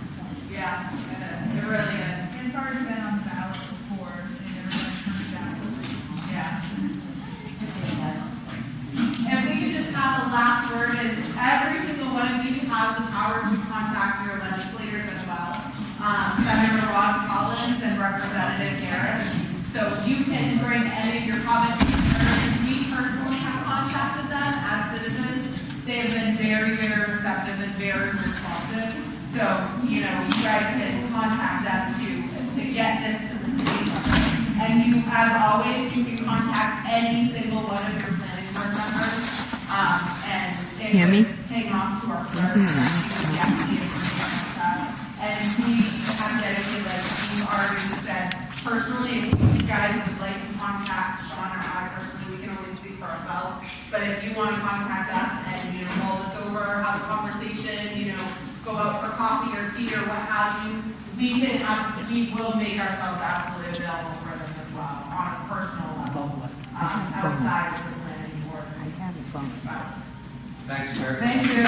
Yeah, it really is. It's already been on the ballot before, and everyone turned it down. Yeah. If we could just have the last word is every single one of you has the power to contact your legislators as well. Senator Rod Collins and Representative Garrett. So you can bring any of your comments to concerns. We personally have contacted them as citizens. They have been very, very receptive and very responsive. So, you know, you guys can contact them to get this to the state. And you, as always, you can contact any single one of your planning board members. And it would hang off to our clerk. And we have dedicated, like you already said, personally, if you guys would like to contact Sean or I personally, we can only speak for ourselves. But if you want to contact us and, you know, mull this over, have a conversation, you know, go out for coffee or tea or what have you, we will make ourselves absolutely available for this as well, on a personal level, outside of the planning board. Thanks, Sarah. Thank you.